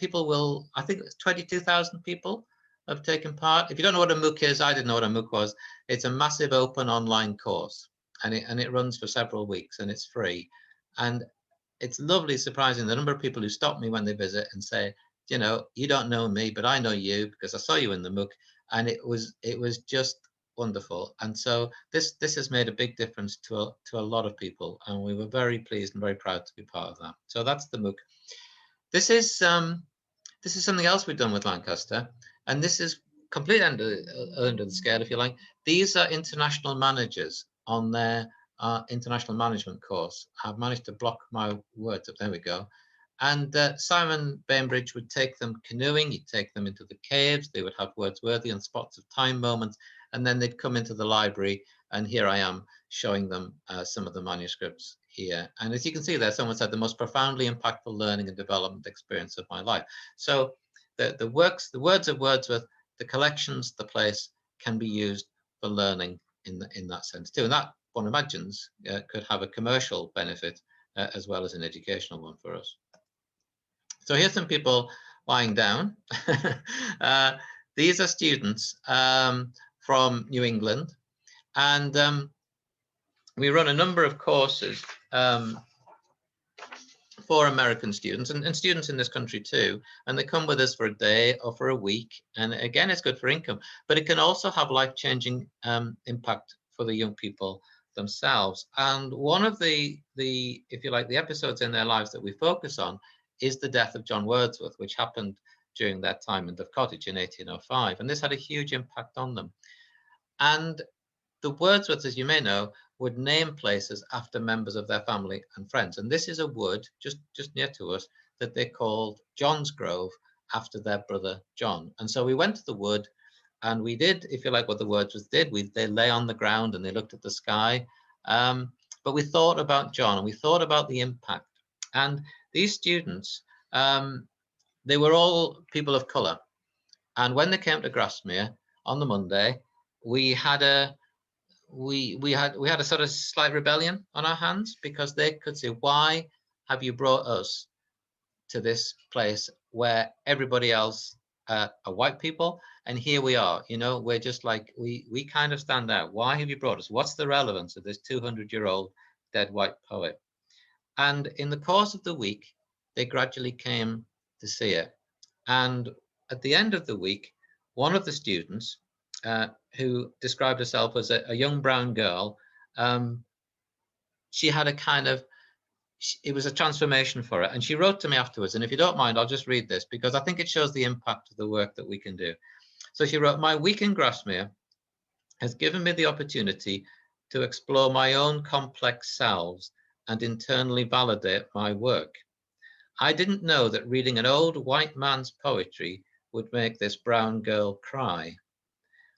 think 22,000 people have taken part. If you don't know what a MOOC is, I didn't know what a MOOC was. It's a massive open online course. And it runs for several weeks, and it's free. And it's lovely, surprising, the number of people who stop me when they visit and say, you don't know me, but I know you because I saw you in the MOOC. And it was just wonderful. And so this has made a big difference to a lot of people, and we were very pleased and very proud to be part of that. So that's the MOOC. This is something else we've done with Lancaster, and this is completely under the scale, if you like. These are international managers on their international management course. I've managed to block my words up. There we go. And Simon Bainbridge would take them canoeing. He'd take them into the caves. They would have Wordsworthian spots of time moments, and then they'd come into the library. And here I am showing them some of the manuscripts here. And as you can see there, someone said the most profoundly impactful learning and development experience of my life. So the words of Wordsworth, the collections, the place can be used for learning in that sense too. And that, one imagines, could have a commercial benefit as well as an educational one for us. So here's some people lying down. These are students from New England, and we run a number of courses for American students and students in this country too, and they come with us for a day or for a week, and again, it's good for income, but it can also have life-changing impact for the young people themselves. And one of the if you like, the episodes in their lives that we focus on is the death of John Wordsworth, which happened during that time in Dove Cottage in 1805, and this had a huge impact on them. And the Wordsworths, as you may know, would name places after members of their family and friends. And this is a wood just near to us that they called John's Grove after their brother John. And so we went to the wood and we did, if you like, what the Wordsworths did. They lay on the ground and they looked at the sky. But we thought about John and we thought about the impact. And these students, they were all people of colour. And when they came to Grasmere on the Monday, we had a sort of slight rebellion on our hands, because they could say, why have you brought us to this place where everybody else are white people, and here we are, you know, we're just like, we kind of stand out. Why have you brought us? What's the relevance of this 200-year-old dead white poet? And in the course of the week, they gradually came to see it. And at the end of the week, one of the students, who described herself as a young brown girl, she had a kind of, it was a transformation for her. And she wrote to me afterwards. And if you don't mind, I'll just read this, because I think it shows the impact of the work that we can do. So she wrote, "My week in Grasmere has given me the opportunity to explore my own complex selves and internally validate my work. I didn't know that reading an old white man's poetry would make this brown girl cry.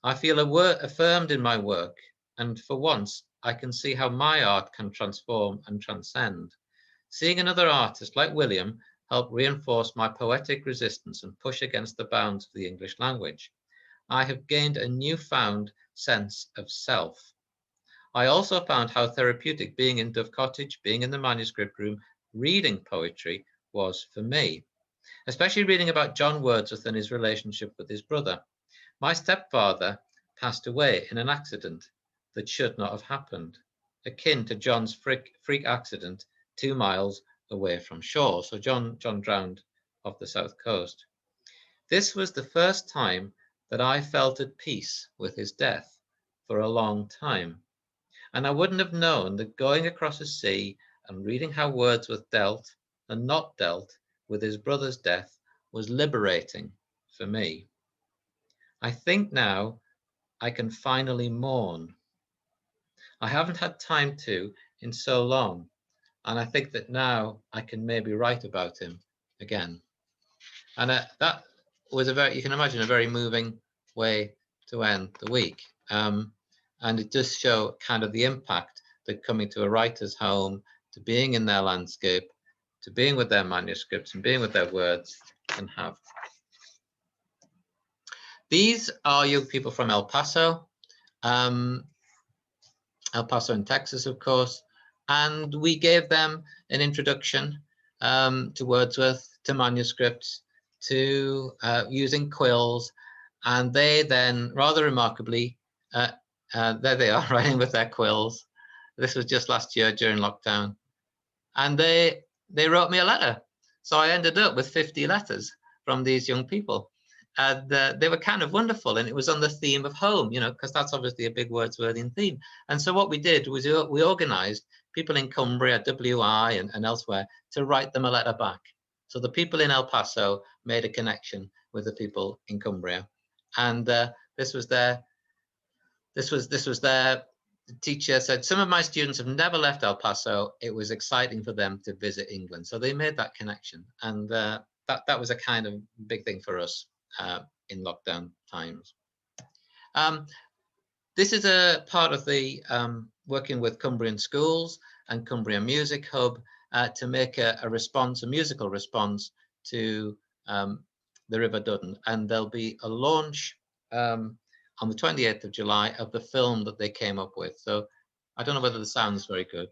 I feel affirmed in my work, and for once I can see how my art can transform and transcend. Seeing another artist like William help reinforce my poetic resistance and push against the bounds of the English language. I have gained a newfound sense of self. I also found how therapeutic being in Dove Cottage, being in the manuscript room, reading poetry was for me, especially reading about John Wordsworth and his relationship with his brother. My stepfather passed away in an accident that should not have happened, akin to John's freak accident 2 miles away from shore. So John drowned off the south coast. This was the first time that I felt at peace with his death for a long time. And I wouldn't have known that going across a sea and reading how Wordsworth dealt and not dealt with his brother's death was liberating for me. I think now I can finally mourn. I haven't had time to in so long, and I think that now I can maybe write about him again." And that was you can imagine, a very moving way to end the week. And it does show kind of the impact that coming to a writer's home, to being in their landscape, to being with their manuscripts and being with their words can have. These are young people from El Paso in Texas, of course, and we gave them an introduction to Wordsworth, to manuscripts, to using quills, and they then, rather remarkably, there they are writing with their quills. This was just last year during lockdown, and they wrote me a letter. So I ended up with 50 letters from these young people. And they were kind of wonderful, and it was on the theme of home, you know, because that's obviously a big Wordsworthian theme. And so what we did was we organized people in Cumbria, WI, and elsewhere to write them a letter back. So the people in El Paso made a connection with the people in Cumbria, and this was their teacher said, "Some of my students have never left El Paso. It was exciting for them to visit England." So they made that connection, and that was a kind of big thing for us in lockdown times. This is a part of the working with Cumbrian schools and Cumbria Music Hub to make a musical response to the River Duddon, and there'll be a launch on the 28th of July of the film that they came up with. So I don't know whether the sound's very good.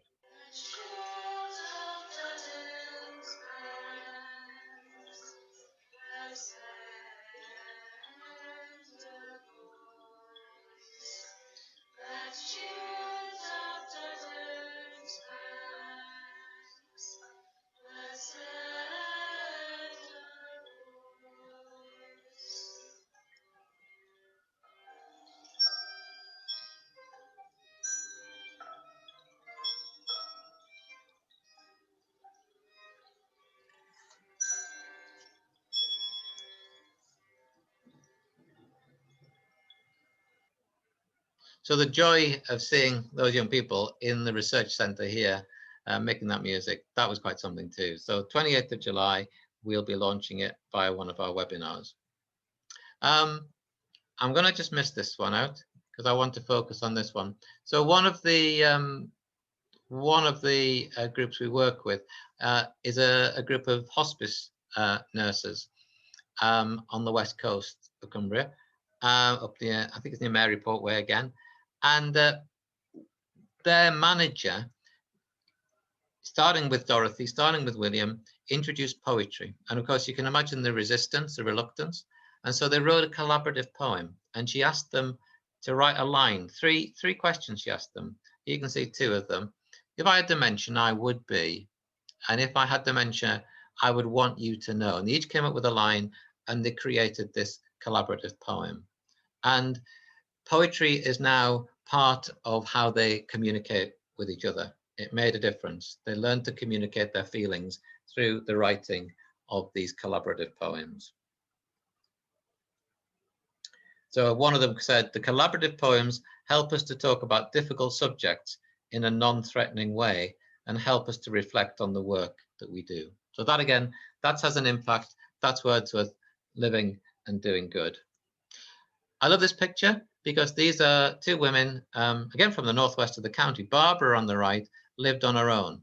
So the joy of seeing those young people in the research centre here making that music, that was quite something too. So 28th of July, we'll be launching it via one of our webinars. I'm going to just miss this one out because I want to focus on this one. So one of the groups we work with is a group of hospice nurses on the west coast of Cumbria, up near, I think it's near Maryport Way again, and their manager, starting with Dorothy, starting with William, introduced poetry, and of course you can imagine the resistance, the reluctance, and so they wrote a collaborative poem, and she asked them to write a line, three questions she asked them. You can see two of them. If I had dementia, I would be, and if I had dementia, I would want you to know. And they each came up with a line, and they created this collaborative poem. And poetry is now part of how they communicate with each other. It made a difference. They learned to communicate their feelings through the writing of these collaborative poems. So one of them said, the collaborative poems help us to talk about difficult subjects in a non-threatening way and help us to reflect on the work that we do. So that again, that has an impact. That's Wordsworth living and doing good. I love this picture because these are two women, again from the northwest of the county. Barbara on the right lived on her own,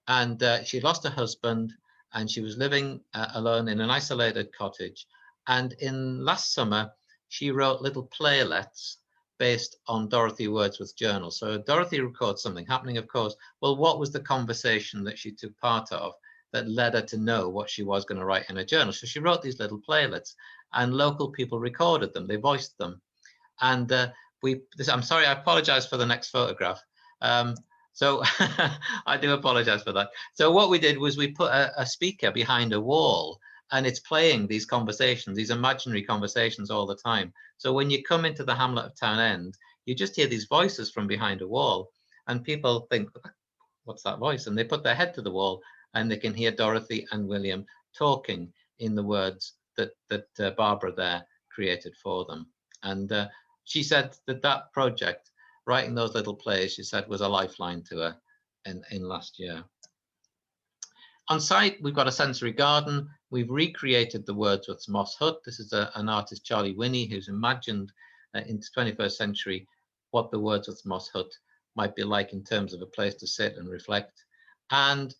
and she lost her husband, and she was living alone in an isolated cottage. And in last summer, she wrote little playlets based on Dorothy Wordsworth's journal. So Dorothy records something happening, of course. Well, what was the conversation that she took part of that led her to know what she was going to write in a journal? So she wrote these little playlets, and local people recorded them. They voiced them. And I'm sorry, I apologize for the next photograph. So I do apologize for that. So what we did was we put a speaker behind a wall, and it's playing these conversations, these imaginary conversations all the time. So when you come into the hamlet of Townend, you just hear these voices from behind a wall, and people think, what's that voice? And they put their head to the wall, and they can hear Dorothy and William talking in the words that Barbara there created for them. And she said that project, writing those little plays, she said, was a lifeline to her in last year. On site, we've got a sensory garden. We've recreated the Wordsworth's Moss Hut. This is an artist, Charlie Winnie, who's imagined into 21st century what the Wordsworth's Moss Hut might be like in terms of a place to sit and reflect. And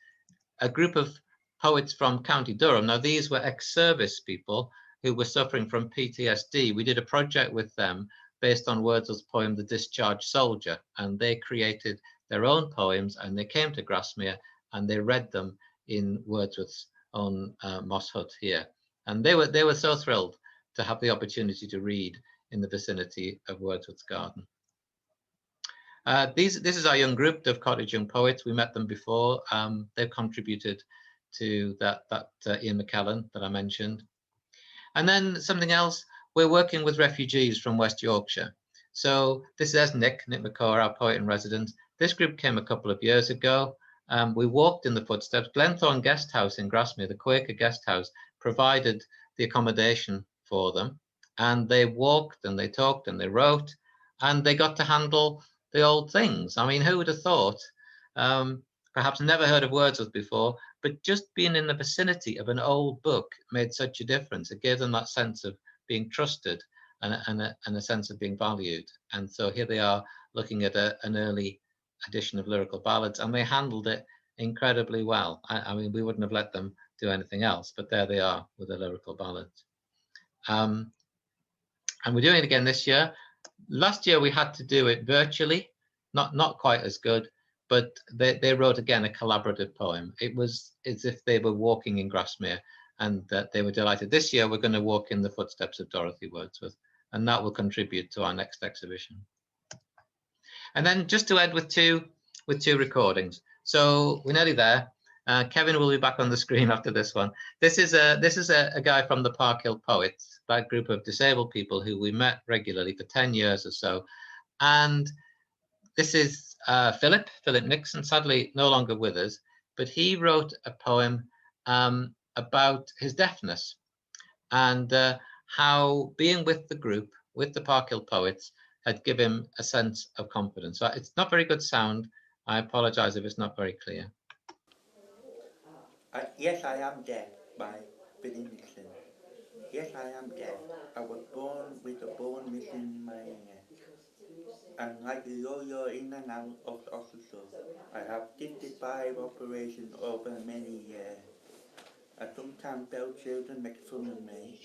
a group of poets from County Durham. Now, these were ex-service people who were suffering from PTSD. We did a project with them based on Wordsworth's poem, The Discharged Soldier, and they created their own poems, and they came to Grasmere and they read them in Wordsworth's own Moss Hut here. And they were so thrilled to have the opportunity to read in the vicinity of Wordsworth's garden. This is our young group, Dove Cottage Young Poets. We met them before. They've contributed to that Ian McKellen that I mentioned. And then something else, we're working with refugees from West Yorkshire. So this is Nick McCaw, our poet in residence. This group came a couple of years ago. We walked in the footsteps. Glenthorne Guest House in Grasmere, the Quaker Guest House, provided the accommodation for them. And they walked and they talked and they wrote, and they got to handle the old things. I mean, who would have thought, perhaps never heard of Wordsworth before, but just being in the vicinity of an old book made such a difference. It gave them that sense of being trusted and a sense of being valued. And so here they are looking at an early edition of Lyrical Ballads, and they handled it incredibly well. I mean, we wouldn't have let them do anything else, but there they are with the Lyrical Ballads. And we're doing it again this year. Last year we had to do it virtually, not quite as good, but they wrote again a collaborative poem. It was as if they were walking in Grasmere, and that they were delighted. This year we're going to walk in the footsteps of Dorothy Wordsworth, and that will contribute to our next exhibition. And then just to end with two recordings. So we're nearly there. Kevin will be back on the screen after this one. This is a guy from the Park Hill Poets, that group of disabled people who we met regularly for 10 years or so. And this is Philip Nixon, sadly no longer with us, but he wrote a poem about his deafness, and how being with the group, with the Park Hill Poets, had given him a sense of confidence. So it's not very good sound. I apologize if it's not very clear. Yes, I am deaf by Billy Nixon. Yes, I am deaf. I was born with a bone missing in my ear. And like a yo-yo in and out of the hospital. I have 55 operations over many years. I sometimes tell children make fun of me.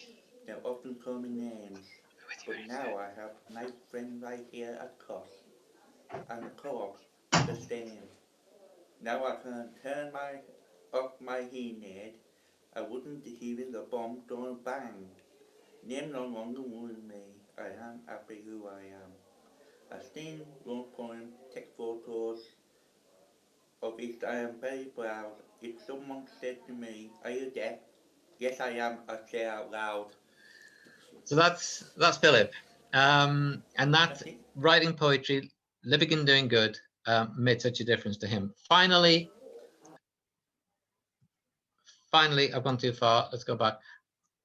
They often call me names. But now I have a nice friend right here at COS. And the co-op the same. Now I can turn off my hearing aid. I wouldn't hearing the bomb don't bang. Name no longer worries me. I am happy who I am. I sing, run poems, take photos of it. I am very proud. If someone said to me, "Are you deaf?" Yes, I am. I say out loud. So that's Philip, and that writing poetry, living and doing good, made such a difference to him. Finally, I've gone too far. Let's go back.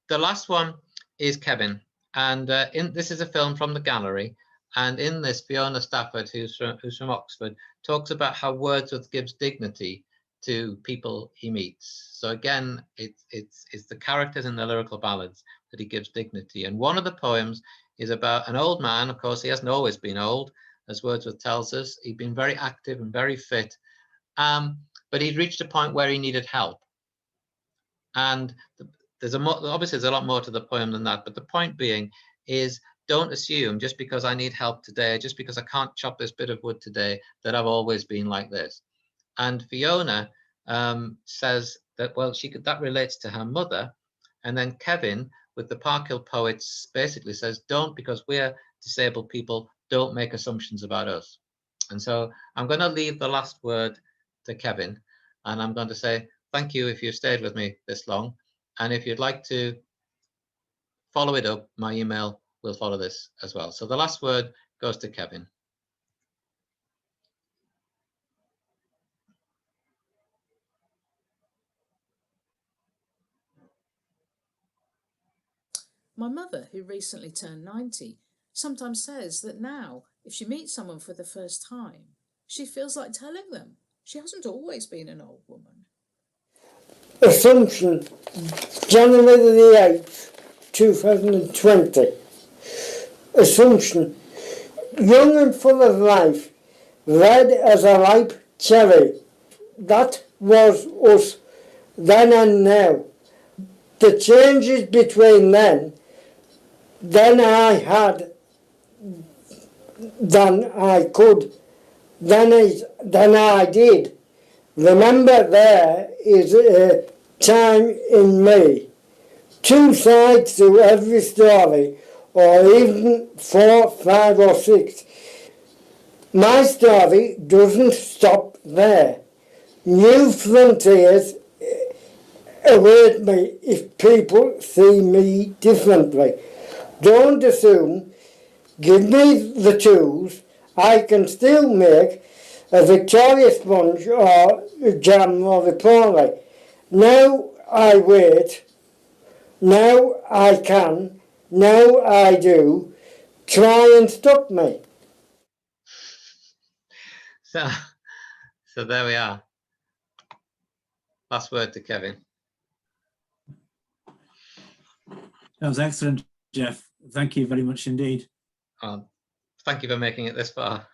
The last one is Kevin, and this is a film from the gallery. And in this, Fiona Stafford, who's from Oxford, talks about how Wordsworth gives dignity to people he meets. So again, it's the characters in the lyrical ballads that he gives dignity. And one of the poems is about an old man. Of course, he hasn't always been old, as Wordsworth tells us. He'd been very active and very fit, but he'd reached a point where he needed help. And obviously there's a lot more to the poem than that, but the point being is, don't assume just because I need help today, just because I can't chop this bit of wood today, that I've always been like this. And Fiona says that, well, that relates to her mother. And then Kevin, with the Parkhill Poets, basically says, don't, because we're disabled people, don't make assumptions about us. And so I'm going to leave the last word to Kevin, and I'm going to say thank you if you've stayed with me this long. And if you'd like to follow it up, my email will follow this as well. So the last word goes to Kevin. My mother, who recently turned 90, sometimes says that now, if she meets someone for the first time, she feels like telling them she hasn't always been an old woman. Assumption, January the 8th, 2020. Assumption, young and full of life, red as a ripe cherry. That was us then and now. The changes between then I had, than I could, than I did. Remember, there is a time in me. Two sides to every story, or even 4, 5 or 6. My story doesn't stop there. New frontiers await me if people see me differently. Don't assume. Give me the tools. I can still make a Victoria sponge or a jam or a porley. Now I wait. Now I can. Now I do. Try and stop me. So there we are. Last word to Kevin. That was excellent, Jeff. Thank you very much indeed. Thank you for making it this far.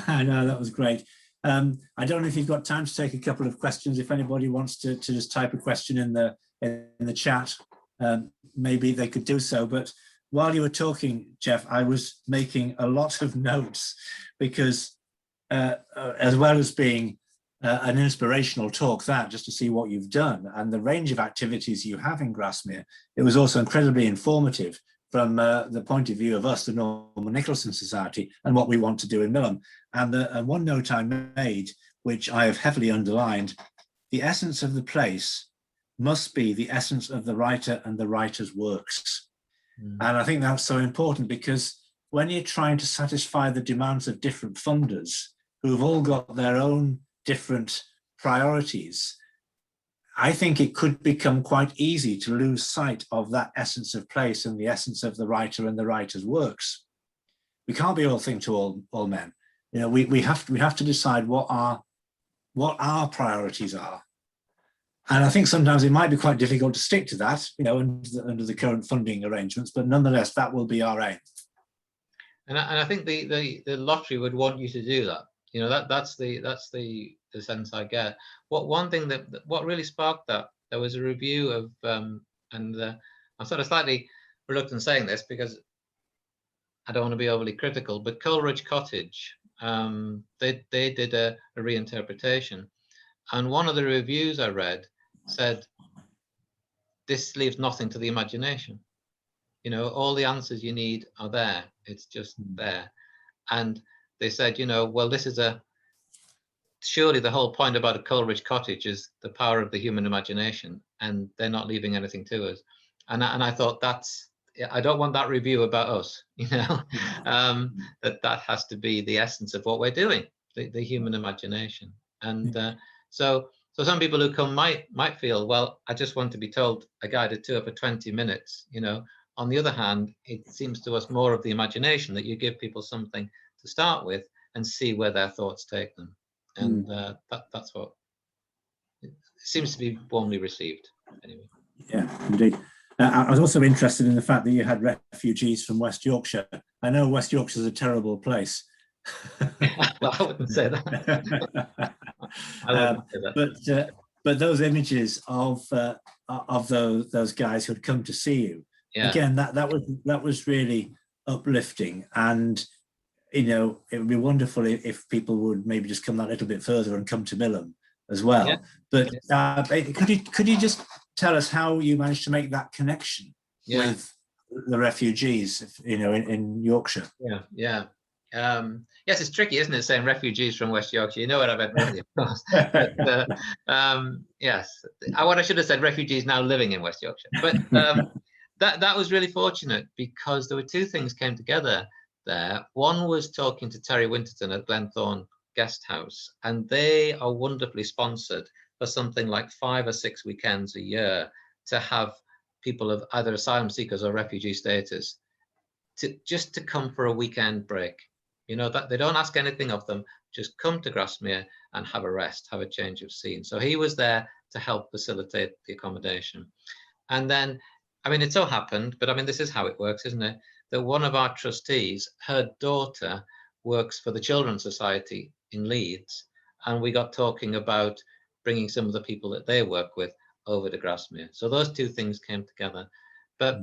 I know, that was great. I don't know if you've got time to take a couple of questions. If anybody wants to just type a question in the chat, maybe they could do so. But while you were talking, Jeff, I was making a lot of notes because as well as being an inspirational talk, just to see what you've done and the range of activities you have in Grasmere, it was also incredibly informative from the point of view of us, the Norman Nicholson Society, and what we want to do in Millom. And one note I made, which I have heavily underlined, the essence of the place must be the essence of the writer and the writer's works. And I think that's so important, because when you're trying to satisfy the demands of different funders who've all got their own different priorities, I think it could become quite easy to lose sight of that essence of place and the essence of the writer and the writer's works. we can't be all things to all men. You know, we have to decide what our priorities are. And I think sometimes it might be quite difficult to stick to that, you know, under the current funding arrangements, but nonetheless, that will be our aim. And I think the lottery would want you to do that. You know, that's the sense I get. One thing what really sparked that, there was a review of I'm sort of slightly reluctant saying this because I don't want to be overly critical, but Coleridge Cottage, they did a reinterpretation, and one of the reviews I read said this leaves nothing to the imagination. You know, all the answers you need are there. It's just there. And they said, you know, well, this is surely the whole point about a Coleridge Cottage is the power of the human imagination, and they're not leaving anything to us. And I thought I don't want that review about us, you know, that has to be the essence of what we're doing, the human imagination. And so some people who come might feel, well, I just want to be told a guided tour for 20 minutes, you know. On the other hand, it seems to us more of the imagination, that you give people something to start with and see where their thoughts take them. And that's what it seems to be warmly received anyway. Yeah, indeed. I was also interested in the fact that you had refugees from West Yorkshire. I know West Yorkshire is a terrible place. Well, I wouldn't say that. But those images of those guys who had come to see you, again, that was really uplifting. And you know, it would be wonderful if people would maybe just come that little bit further and come to Millom as well. Yeah. But could you just tell us how you managed to make that connection with the refugees, you know, in Yorkshire? Yes, it's tricky, isn't it, saying refugees from West Yorkshire? You know what I meant, really, of course. But, yes, what I should have said, refugees now living in West Yorkshire. But that was really fortunate, because there were two things came together there. One was talking to Terry Winterton at Glenthorne Guest House, and they are wonderfully sponsored for something like 5 or 6 weekends a year to have people of either asylum seekers or refugee status just to come for a weekend break. You know, that they don't ask anything of them, just come to Grasmere and have a rest, have a change of scene. So he was there to help facilitate the accommodation. And then, I mean, it so happened, but I mean, this is how it works, isn't it? That one of our trustees, her daughter works for the Children's Society in Leeds, and we got talking about bringing some of the people that they work with over to Grasmere. So those two things came together. But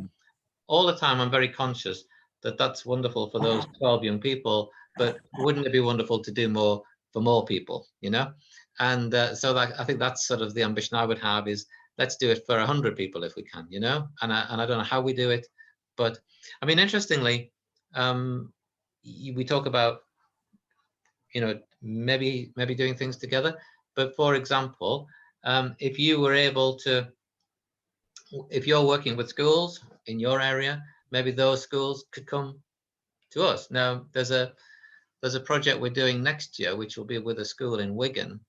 all the time, I'm very conscious that that's wonderful for those 12 young people, but wouldn't it be wonderful to do more for more people, you know? And so that, I think that's sort of the ambition I would have, is let's do it for 100 people if we can, you know? And I don't know how we do it, but I mean, interestingly, we talk about, you know, maybe doing things together. But for example, if you were able to, if you're working with schools in your area, maybe those schools could come to us. Now, there's a project we're doing next year, which will be with a school in Wigan,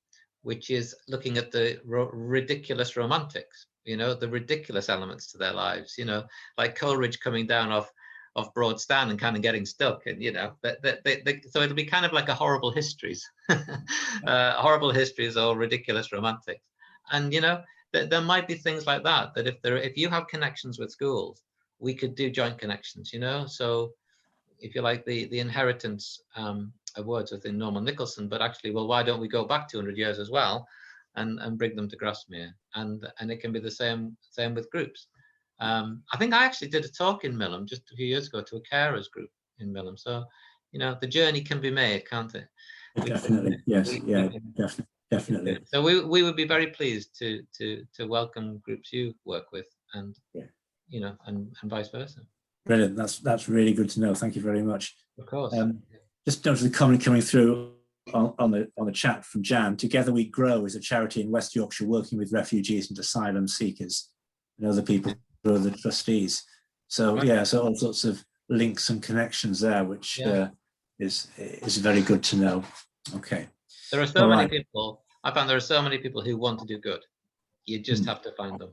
which is looking at the ridiculous romantics, you know, the ridiculous elements to their lives, you know, like Coleridge coming down off Broad Stand and kind of getting stuck, and you know, so it'll be kind of like a horrible histories, horrible histories or ridiculous romantics. And you know, there might be things like that, that if you have connections with schools, we could do joint connections, you know. So if you like the inheritance of Wordsworth in Norman Nicholson, but actually, well, why don't we go back 200 years as well and bring them to Grasmere? And it can be the same with groups. I think I actually did a talk in Millom just a few years ago to a carers group in Millom. So, you know, the journey can be made, can't it? Definitely, yes, definitely. So we would be very pleased to welcome groups you work with, and you know, and vice versa. Brilliant. That's really good to know. Thank you very much. Of course. Just notice the comment coming through on the chat from Jan. Together We Grow is a charity in West Yorkshire working with refugees and asylum seekers and other people who are the trustees. So so all sorts of links and connections there, which is very good to know. Okay. There are so many people. I found there are so many people who want to do good. You just have to find them.